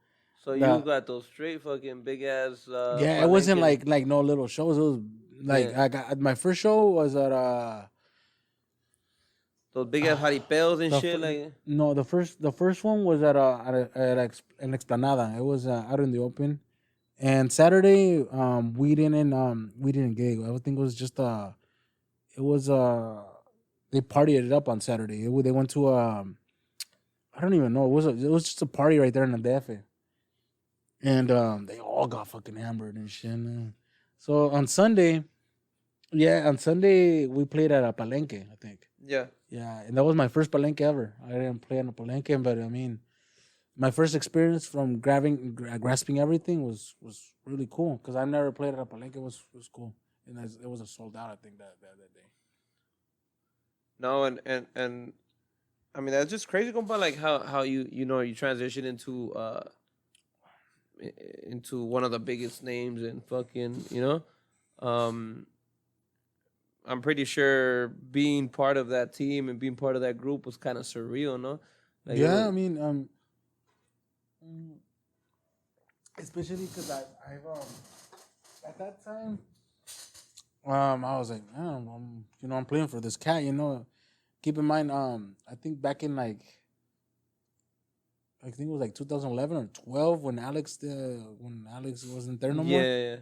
So you got those straight fucking big ass. Yeah, it wasn't like no little shows. It was like I got my first show was at those big ass jaripeos and shit. Like no, the first one was at an explanada. It was out in the open, and Saturday we didn't gig. Everything was just they partied it up on Saturday. They went to I don't even know. It was just a party right there in the DF. And they all got fucking hammered and shit. So on Sunday we played at a palenque, I think. yeah. Yeah, and that was my first palenque ever. I didn't play on a palenque, but I mean, my first experience from grasping everything was really cool because I've never played at a palenque. It was cool, and it was a sold out, I think, that day. No, and I mean that's just crazy, compa. Like how you transition into one of the biggest names in fucking I'm pretty sure being part of that team and being part of that group was kind of surreal, no? Like, yeah, I mean, especially because I've at that time, I was like, I'm playing for this cat, Keep in mind, I think back in I think it was like 2011 or 12 when Alex wasn't there no more. Yeah.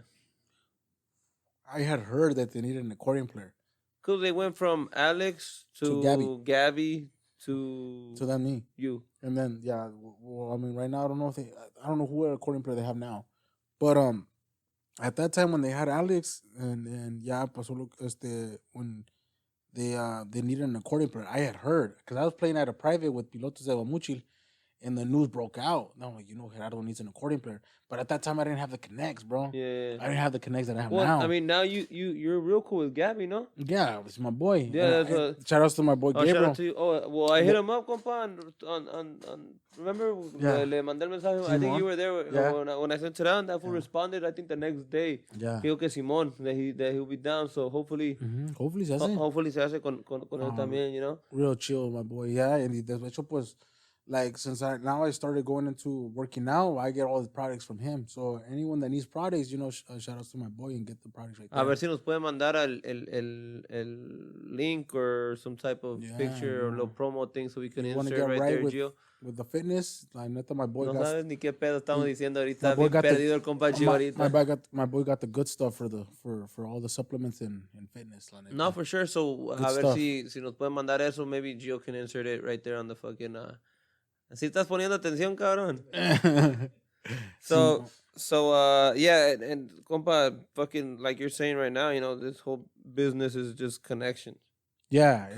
I had heard that they needed an accordion player. Cause they went from Alex to Gabby to then me. You. And then well, I mean, right now I don't know who accordion player they have now, but at that time when they had Alex and when they needed an accordion player, I had heard because I was playing at a private with Pilotos de Bamuchil. And the news broke out. And I'm like, Gerardo needs an accordion player. But at that time, I didn't have the connects, bro. Yeah. I didn't have the connects that I have now. Well, I mean, now you're real cool with Gabby, no? Yeah, it's my boy. Yeah, shout outs to my boy Gabriel. Shout out to you. Oh, well, I hit him up, compa, on remember? Yeah. Le mandé el mensaje. I think you were there when I sent it out. That fool responded, I think, the next day. Yeah. Dijo que Simón, that he'll be down. So hopefully, hopefully se hace. Hopefully se hace con él también, Real chill, my boy. Yeah, and de hecho, pues, like, since I started going into working out, I get all the products from him. So anyone that needs products, shout outs to my boy and get the products right there. A ver si nos puede mandar el link or some type of picture or little promo thing so we can insert right there, Gio. With the fitness, like, neta, my boy no got... sabes ni qué pedo estamos diciendo ahorita. Bien perdido el compa Gio ahorita. My boy got the good stuff for all the supplements and fitness. La neta. No, for sure. So, good a ver stuff. si nos pueden mandar eso. Maybe Gio can insert it right there on the fucking... Así estás poniendo atención, cabrón. Yeah, and compa, fucking, like you're saying right now, this whole business is just connections. Yeah,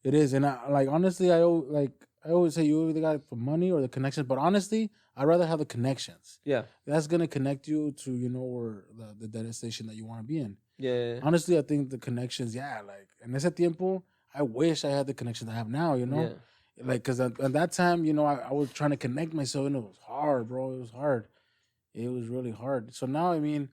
it is. And honestly, I always say you either got it for money or the connections. But honestly, I'd rather have the connections. Yeah. That's going to connect you to, where the destination that you want to be in. Yeah. Honestly, I think the connections, en ese tiempo, I wish I had the connections I have now, Yeah. Like, because at that time, I was trying to connect myself, and it was hard, bro. It was hard. It was really hard. So now, I mean,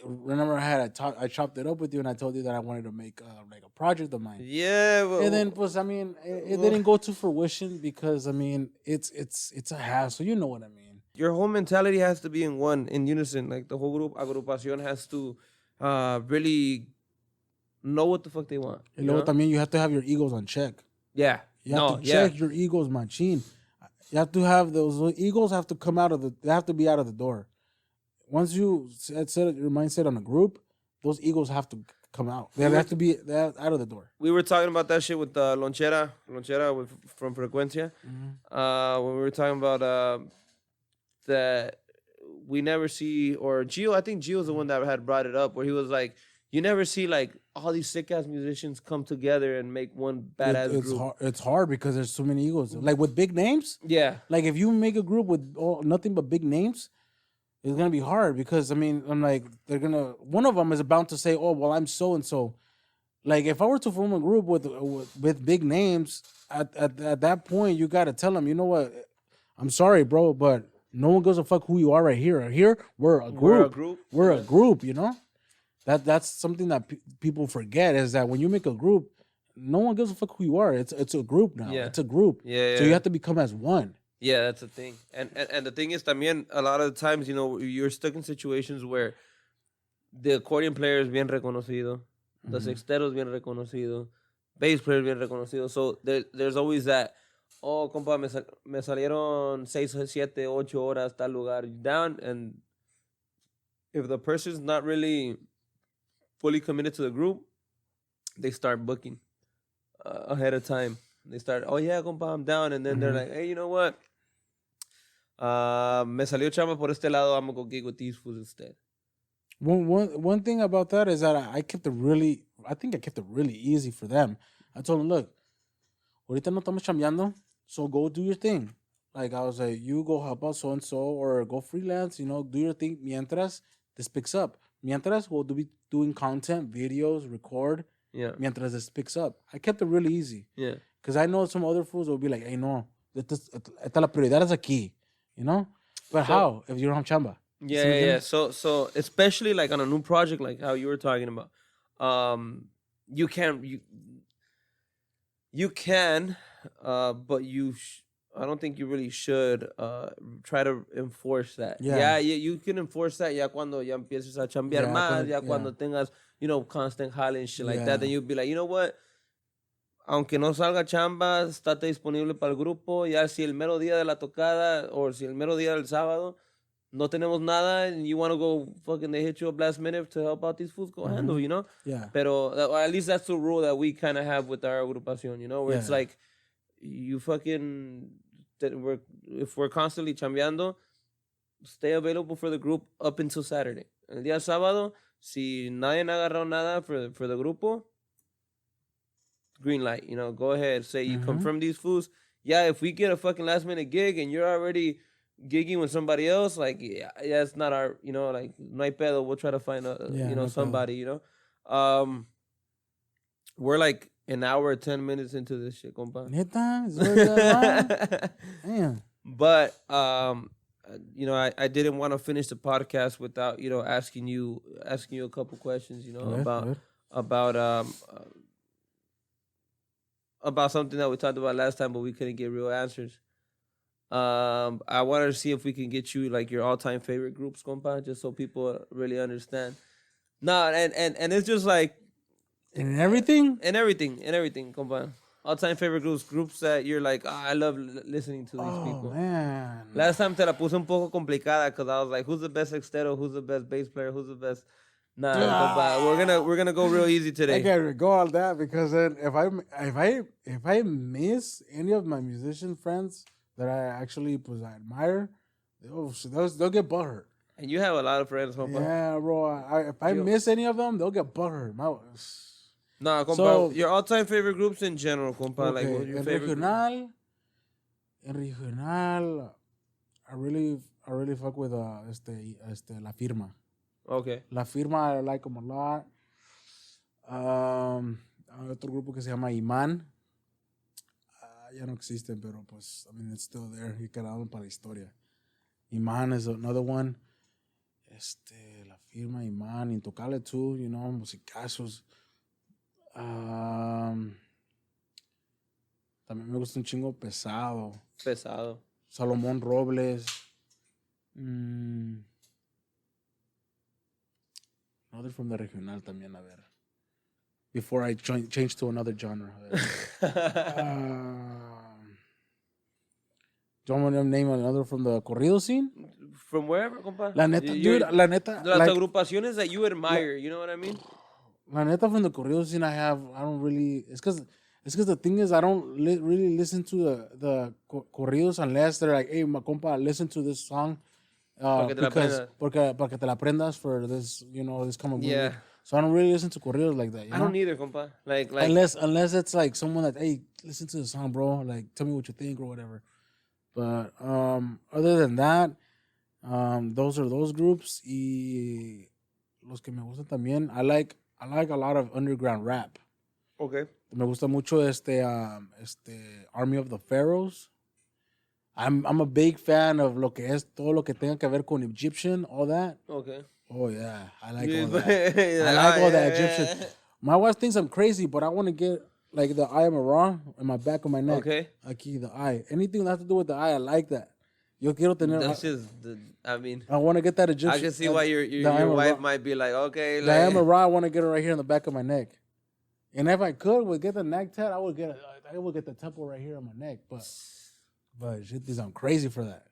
remember I chopped it up with you, and I told you that I wanted to make like a project of mine. Yeah. Well, and then, pues, I mean, it didn't go to fruition because, I mean, it's a hassle. You know what I mean? Your whole mentality has to be in unison. Like the whole agrupación has to really know what the fuck they want. And luego también you have to have your egos on check. Yeah. You have to check your egos, machine. You have to have those egos have to come they have to be out of the door. Once you set your mindset on a group, those egos have to come out. They have to be out of the door. We were talking about that shit with Lonchera from Frecuencia. When we were talking about that we never see, or Gio, I think Gio's the one that had brought it up, where he was like, you never see like all these sick ass musicians come together and make one badass group. It's hard because there's so many egos. Like with big names, Yeah. like if you make a group with nothing but big names, it's gonna be hard because I mean, I'm like one of them is bound to say, oh well, I'm so and so. Like if I were to form a group with big names, at that point you gotta tell them, you know what, I'm sorry, bro, but no one gives a fuck who you are right here. Right here, we're a group. We're a group, you know. That's something that people forget is that when you make a group, no one gives a fuck who you are. It's a group now. Yeah. It's a group. Yeah. So you have to become as one. Yeah, that's the thing. And the thing is, también, a lot of the times, you know, you're stuck in situations where the accordion player is bien reconocido, the sextero es bien reconocido, bass player es bien reconocido. So there's always that, oh, compa, me salieron 6, 7, 8 horas tal lugar down. And if the person's not really fully committed to the group, they start booking ahead of time. They start, oh yeah, compa, I'm down. And then they're like, hey, you know what? Me salió chamba por este lado, I'm gonna go gig with these fools instead. One thing about that is that I kept it really easy for them. I told them, look, ahorita no estamos chambeando, so go do your thing. Like I was like, you go help out so and so or go freelance, you know, do your thing. Mientras this picks up. Mientras we'll be doing content, videos, record. Yeah. Mientras this picks up. I kept it really easy. Yeah. Because I know some other fools will be like, hey, no, esta la prioridad es aquí, you know? But how if you don't have chamba? Yeah. So especially like on a new project, like how you were talking about, you can, but I don't think you really should try to enforce that. Yeah. You can enforce that ya cuando ya empieces a chambear más, cuando tengas, you know, constant jale and shit like that, then you'll be like, you know what? Aunque no salga chamba, estate disponible para el grupo. Ya si el mero día de la tocada o si el mero día del sábado no tenemos nada and you want to go fucking, they hit you up last minute to help out these fools, go handle, you know? Yeah. Pero at least that's the rule that we kind of have with our agrupación, you know? Where it's like, you fucking, if we're constantly chambeando, stay available for the group up until Saturday. El día sábado, si nadie ha agarrado nada for the grupo, green light, you know, go ahead, say you confirm these fools. Yeah, if we get a fucking last minute gig and you're already gigging with somebody else, like, yeah, it's not our, you know, like, no hay pedo, we'll try to find somebody, you know. We're like an hour, 10 minutes into this shit, compa. Neta? Is that Damn. But, you know, I didn't want to finish the podcast without, you know, asking you a couple questions, you know, about something that we talked about last time, but we couldn't get real answers. I wanted to see if we can get you like your all-time favorite groups, compa, just so people really understand. No, and it's just like in everything, compa. All-time favorite groups that you're like, I love listening to these people. Man. Last time te la puse un poco complicada because I was like, who's the best sextero? Who's the best bass player? Who's the best? Nah, compa, we're gonna go real easy today. I can't go all that because then if I miss any of my musician friends that I actually I admire, they'll get butthurt. And you have a lot of friends, compa. Yeah, bro. If I miss any of them, they'll get butthurt. Nah, compa, your all-time favorite groups in general, compa. Okay, Like, what's your favorite? Regional, I really fuck with La Firma. Okay. La Firma, I like them a lot. Hay otro grupo que se llama Imán. Ya no existen, pero pues, I mean, it's still there. Y quedaron para la historia. Imán is another one. La Firma, Imán, Intocable too, you know, musicazos. También me gusta un chingo Pesado. Salomón Robles. Another from the regional también, a ver. Before I change to another genre. Do you want to name another from the corrido scene? From wherever, compa? La neta, dude, la neta. Las agrupaciones that you admire, you know what I mean? La neta, from the corrido scene, I don't really. It's because the thing is, I don't really listen to the corridos unless they're like, hey, my compa, listen to this song Porque te la because aprendas. porque te la aprendas for this, this coming movie. Yeah. So I don't really listen to corridos like that. You I know? don't either, compa. Like Unless it's like someone that, hey, listen to the song, bro. Like, tell me what you think or whatever. But other than that, those are those groups. Y los que me gustan también. I like a lot of underground rap. okay. Me gusta mucho Army of the Pharaohs. I'm a big fan of todo lo que tenga que ver con Egyptian, all that. Okay. Oh yeah, I like Yeah, all that. I like all that Egyptian. My wife thinks I'm crazy, but I want to get like the eye of Ra in my back of my neck. Okay. Aquí, the eye. Anything that has to do with the eye, I like that. Yo quiero tener. That's just, I mean, I want to get that Egyptian. I can see why your wife might be like, okay, The eye of like, Ra, I want to get it right here in the back of my neck. And if I would get the neck tat, I would get the temple right here on my neck. But shit, I'm crazy for that.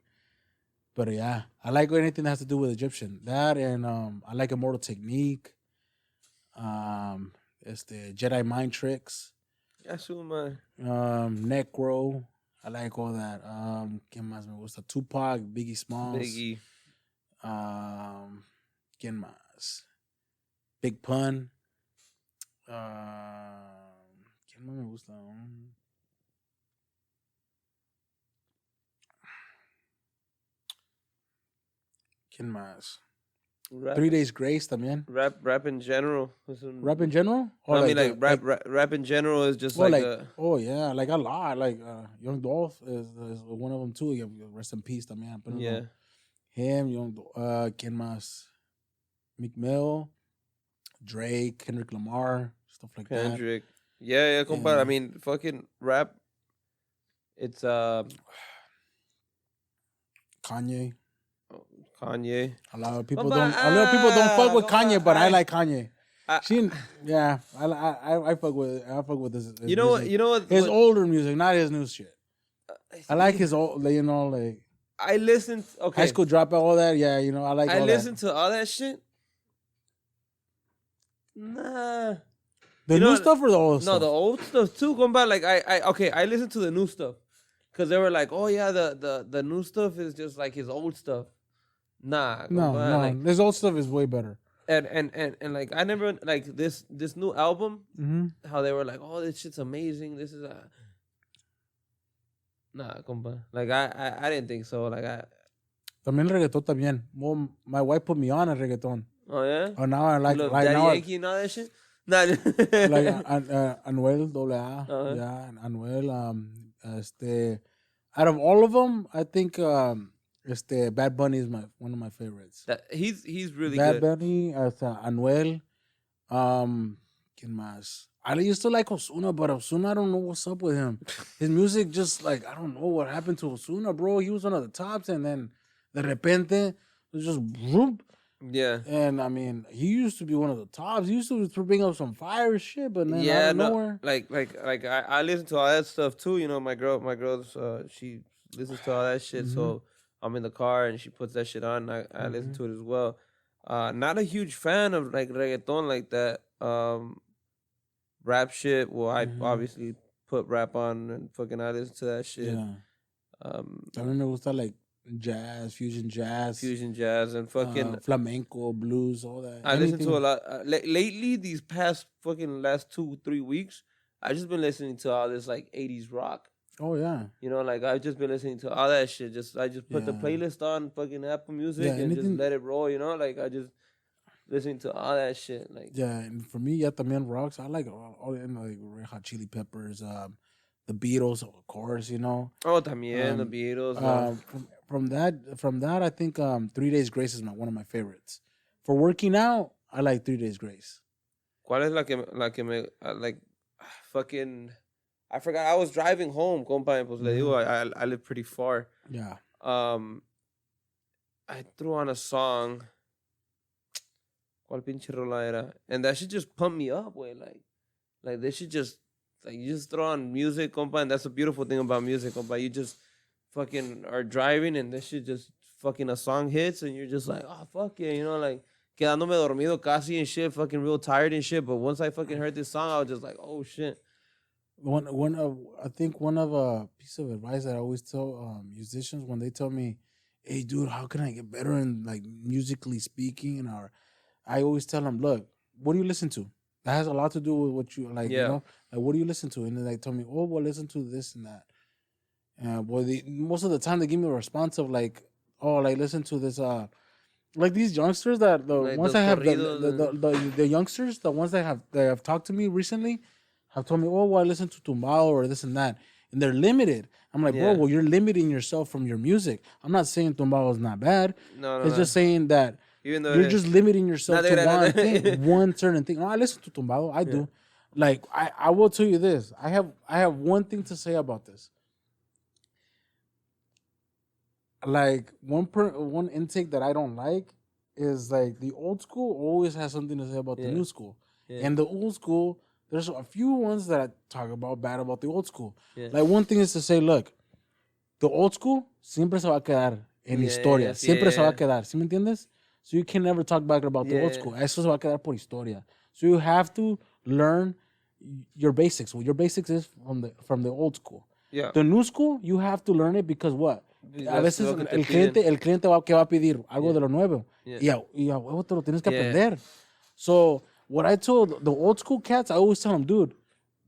But yeah, I like anything that has to do with Egyptian. That and I like Immortal Technique. Jedi Mind Tricks. asuma. Necro. I like all that. ¿Quién más me gusta? Tupac, Biggie Smalls. Biggie. ¿Quién más? Big Pun. ¿Quién más me gusta? ¿Quién más? Rap, 3 Days Grace también. rap in general. Rap in general? I mean, like rap in general is just like oh yeah, like a lot. Like Young Dolph is one of them too. Yeah, rest in peace también. Pero yeah. Him, Young ¿quién más? Meek Mill, Drake, Kendrick Lamar, stuff like Kendrick. Yeah, compa. Yeah. I mean, fucking rap. It's Kanye. Kanye. A lot of people But, don't. A lot of people don't fuck with Kanye, but I like Kanye. I fuck with this. You know what? You know what? His older music, not his new shit. I like his old, like I listened. Okay. High School Dropout, all that. Yeah, I like. I all listened that. to all that shit. Nah. The new stuff or the old stuff? No, the old stuff too. Going back, like I listened to the new stuff because they were like, oh yeah, the new stuff is just like his old stuff. Nah, no. like, His old stuff is way better. And like I never like this new album. Mm-hmm. How they were like, oh, this shit's amazing. This is nah, compa. Like I didn't think so. Like También reggaetón también. Well, my wife put me on a reggaeton. Oh yeah. Oh, now I like Daddy now. Yankee and all that shit. Nah. Like Anuel, AA, Uh-huh. yeah, Anuel. Out of all of them, I think Bad Bunny is one of my favorites. He's really Bad good. Bunny, Anuel. ¿Quién más? I used to like Ozuna, but Ozuna, I don't know what's up with him. His music just like, I don't know what happened to Ozuna, bro. He was one of the tops, and then de repente, it was just whoop. Yeah. And I mean, he used to be one of the tops. He used to bring up some fire shit, but then out of nowhere. Like I listen to all that stuff too. You know, my girl's she listens to all that shit. Mm-hmm. So I'm in the car and she puts that shit on. And I listen to it as well. Not a huge fan of like reggaeton like that. Rap shit. Well, I obviously put rap on and fucking I listen to that shit. Yeah. También me gusta like jazz, fusion jazz, and fucking flamenco, blues, all that. I listen to a lot lately. These past fucking last 2-3 weeks, I just been listening to all this like 80s rock. Oh yeah. You know, like I've just been listening to all that shit. I just put the playlist on fucking Apple Music and just let it roll. You know, like I just listening to all that shit. Like and for me, también rocks. I like all like Red Hot Chili Peppers, the Beatles, of course. Oh, también the Beatles. From that, I think 3 Days Grace is one of my favorites. For working out, I like 3 Days Grace. ¿Cuál es la que me like? Fucking, I forgot. I was driving home, compa, and pues le digo, I live pretty far. Yeah. I threw on a song. ¿Cuál pinche rola era? And that shit just pumped me up, way. Like this shit just, like, you just throw on music, compa, and that's the beautiful thing about music, compa. You just fucking are driving and this shit just fucking a song hits and you're just like, oh, fuck yeah, like, quedándome dormido casi and shit, fucking real tired and shit. But once I fucking heard this song, I was just like, oh, shit. I think one of a piece of advice that I always tell musicians when they tell me, hey, dude, how can I get better in like musically speaking? And I always tell them, look, what do you listen to? That has a lot to do with what you like. You Yeah. know, like what do you listen to? And then they told me, oh, well, listen to this and that. Well, most of the time they give me a response of like, oh, like listen to this. Like these youngsters that the Like ones those that have corridos the youngsters, the ones that have talked to me recently, have told me, oh, well, I listen to tumbao or this and that, and they're limited. I'm like, bro, Yeah. well, you're limiting yourself from your music. I'm not saying tumbao is not bad. No, It's just saying that Even though you're it just is. limiting yourself No, to no, one no. thing, one certain thing. No, I listen to tumbado. I do. Like I will tell you this. I have one thing to say about this. Like one intake that I don't like is like the old school always has something to say about the Yeah. new school. Yeah. And the old school, there's a few ones that I talk about bad about the old school. Yeah. Like one thing is to say, look, the old school siempre se va a quedar en Yeah, historia. yes, Siempre se va a yeah. quedar. ¿Sí me entiendes? So you can never talk back about the old Yeah. school. Eso se va a quedar por historia. So you have to learn your basics. Well, your basics is from the old school. Yeah. The new school, you have to learn it because what? A That's veces lo que te el piden. cliente va, que va a pedir algo Yeah. de lo nuevo. Yeah. Y a huevo te lo tienes que Yeah. aprender. So what I told the old school cats, I always tell them, dude,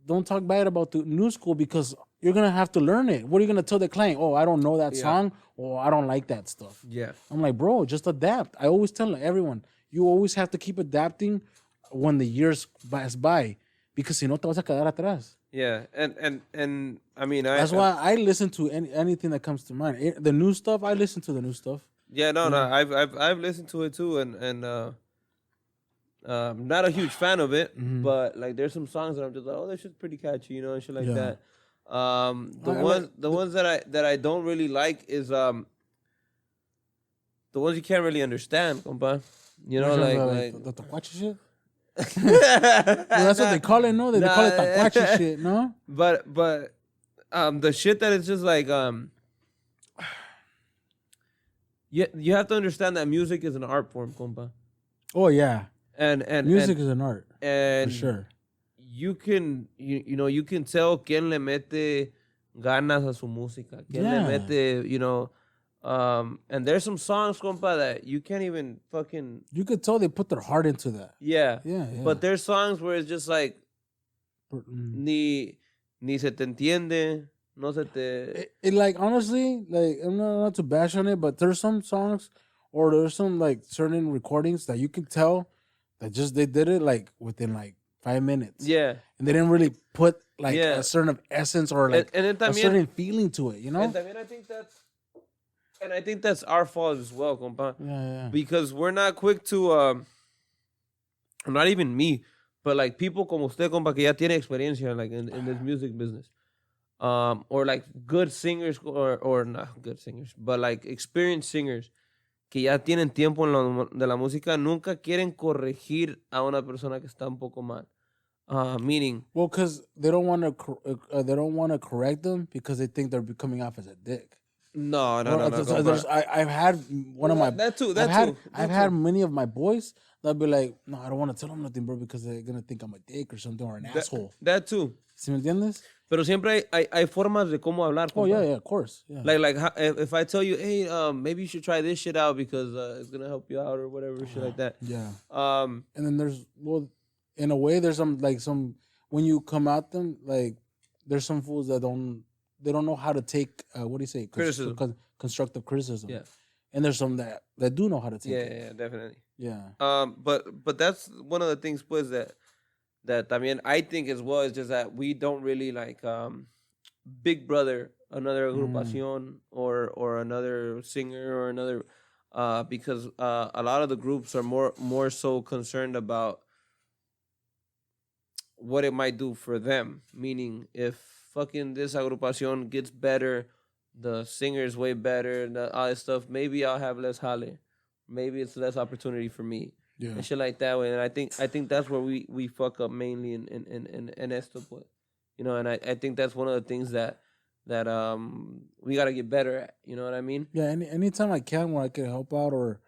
don't talk bad about the new school because you're going to have to learn it. What are you going to tell the client? Oh, I don't know that Yeah. song or I don't like that stuff. Yeah. I'm like, bro, just adapt. I always tell everyone, you always have to keep adapting when the years pass by because si no te vas a quedar atrás. Yeah. And I mean, That's why I listen to anything that comes to mind. The new stuff, I listen to the new stuff. Yeah, no. I've listened to it too, and not a huge fan of it, but like there's some songs that I'm just like, oh, that shit's pretty catchy, you know, and shit like Yeah. that. The I ones that I don't really like is the ones you can't really understand, compa. You know, like the tacuache shit. Well, that's what they call it, no? They call it tacuache shit, no? But the shit that is just like you have to understand that music is an art form, compa. Oh yeah, And music is an art and for sure. you can you know you can tell quién le mete ganas a su música, quién Yeah. le mete, you know, and there's some songs, compa, that you can't even fucking You could tell they put their heart into that. yeah. Yeah. But there's songs where it's just like ni se te entiende, no se te It like honestly, like I'm not to bash on it, but there's some songs or there's some like certain recordings that you can tell that just they did it like within like 5 minutes. yeah. And they didn't really put like Yeah. a certain essence or like And then a también- certain feeling to it, you know? And también I think that's our fault as well, compa. Yeah. Because we're not quick to not even me, but like people como usted, compa, que ya tiene experiencia like in this music business. Or like good singers or not good singers, but like experienced singers que ya tienen tiempo en de la música, nunca quieren corregir a una persona que está un poco mal. Meaning, Well, because they don't want to correct them because they think they're coming off as a dick. no. I've had one of my That too. I've had many of my boys that'll be like, no, I don't want to tell them nothing, bro, because they're gonna think I'm a dick or something or an asshole. That too. ¿Sí me entiendes? Pero siempre hay formas de cómo hablar. Oh compa. yeah, of course. Yeah. Like if I tell you, hey, maybe you should try this shit out because it's gonna help you out or whatever shit like that. Yeah. Um, And then there's in a way there's some when you come at them like there's some fools that don't know how to take what do you say Criticism. constructive criticism. Yeah. And there's some that do know how to take it. yeah, definitely. Yeah. But that's one of the things, pues, that también I think as well is just that we don't really like Big Brother another agrupación or another singer or another because a lot of the groups are more so concerned about what it might do for them. Meaning, if fucking this agrupación gets better, the singer's way better, and all this stuff, maybe I'll have less jale. Maybe it's less opportunity for me. Yeah. And shit like that way. And I think that's where we fuck up mainly in esto, pues. You know, and I think that's one of the things that we gotta get better at. You know what I mean? Yeah, anytime I can where I can help out or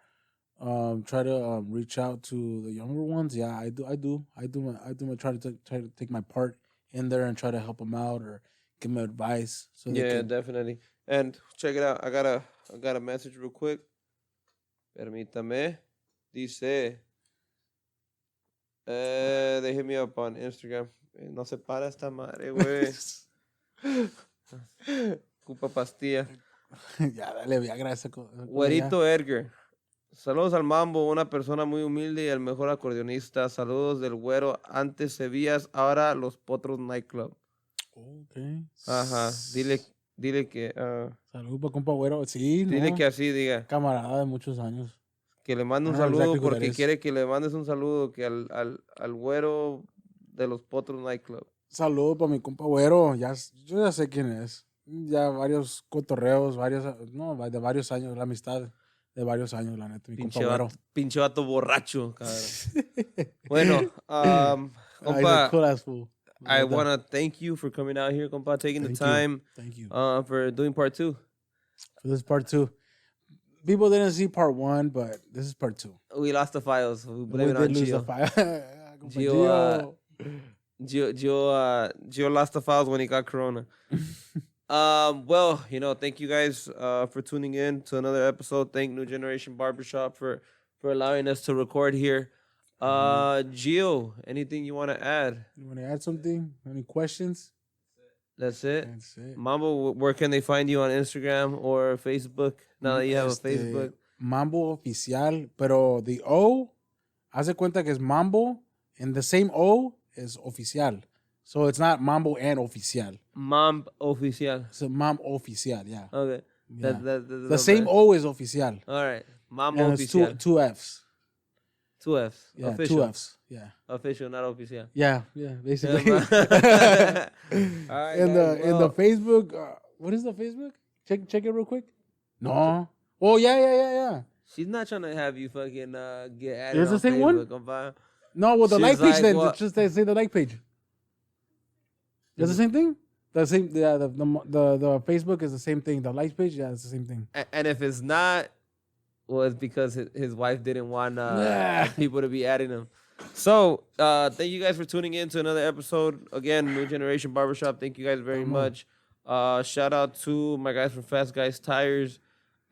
try to reach out to the younger ones, yeah, I do my try to take my part in there and try to help them out or give them advice. So Yeah, definitely. And check it out. I got I got a message real quick. Permítame. Dice. They hit me up on Instagram. No se para esta madre, güey. Ocupa pastilla. Ya, dale Viagra. Güerito Edgar. Saludos al Mambo, una persona muy humilde y el mejor acordeonista. Saludos del güero. Antes Sevillas, ahora Los Potros Nightclub. Okay. Ajá. Dile que. Saludos para compa güero. Sí, Dile no. que así diga. Camarada de muchos años. Que le mande un I don't know saludo exactly who that porque is. quiere que le mandes un saludo que al güero de Los Potros Nightclub. Saludos para mi compa güero. Yo ya sé quién es. Ya varios cotorreos, de varios años, la amistad de varios años, la neta. Mi compa güero. Pinche vato borracho, cabrón. Bueno, He's a compa, cool ass fool. I want to thank you for coming out here, compa, taking the time Thank you. for doing part 2. For this part 2. People didn't see part 1, but this is part 2. We lost the files. We We blame it did on lose the Gio. file. Gio lost the files when he got corona. Well, thank you guys for tuning in to another episode. Thank New Generation Barbershop for allowing us to record here. Gio, anything you want to add? You want to add something? Any questions? That's it. That's it. Mambo, where can they find you on Instagram or Facebook? Now that you have a Facebook. Mambo Oficial, pero the O, haz de cuenta que es Mambo, and the same O is Oficial. So it's not Mambo and Oficial. Mamb Oficial. It's a Mam Oficial, yeah. Okay. Yeah. That's The same O is Oficial. All right. Mambo And it's Oficial. two Fs. 2 Fs. Yeah, Official. 2 Fs. Yeah. Official, not oficial. Yeah, basically. All right, in guys, the Facebook, what is the Facebook? Check it real quick. No. Oh yeah. She's not trying to have you fucking get added It's the on same one? Facebook, compa. No, well the She's like page like, then what? just say the like page. It's the same thing. The same. Yeah. The Facebook is the same thing. The like page, yeah, it's the same thing. And if it's not, well, it's because his wife didn't want people to be adding him. So, thank you guys for tuning in to another episode. Again, New Generation Barbershop. Thank you guys very much. Shout out to my guys from Fast Guys Tires.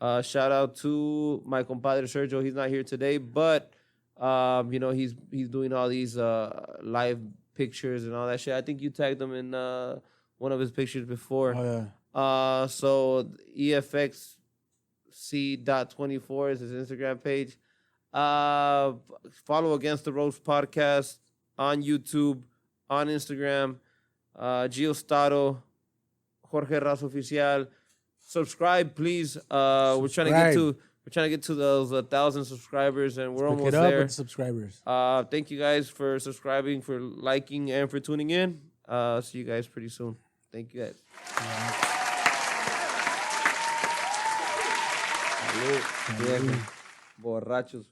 Shout out to my compadre Sergio. He's not here today, but he's doing all these live pictures and all that shit. I think you tagged him in one of his pictures before. Oh yeah. So EFXC.24 is his Instagram page. Follow Against the Ropes podcast on YouTube, on Instagram. Gio Stato, Jorge Razo Oficial. Subscribe, please. We're trying to get to those 1,000 subscribers, and we're almost there. With subscribers. Thank you guys for subscribing, for liking, and for tuning in. See you guys pretty soon. Thank you guys. Salud. Bien. Borrachos.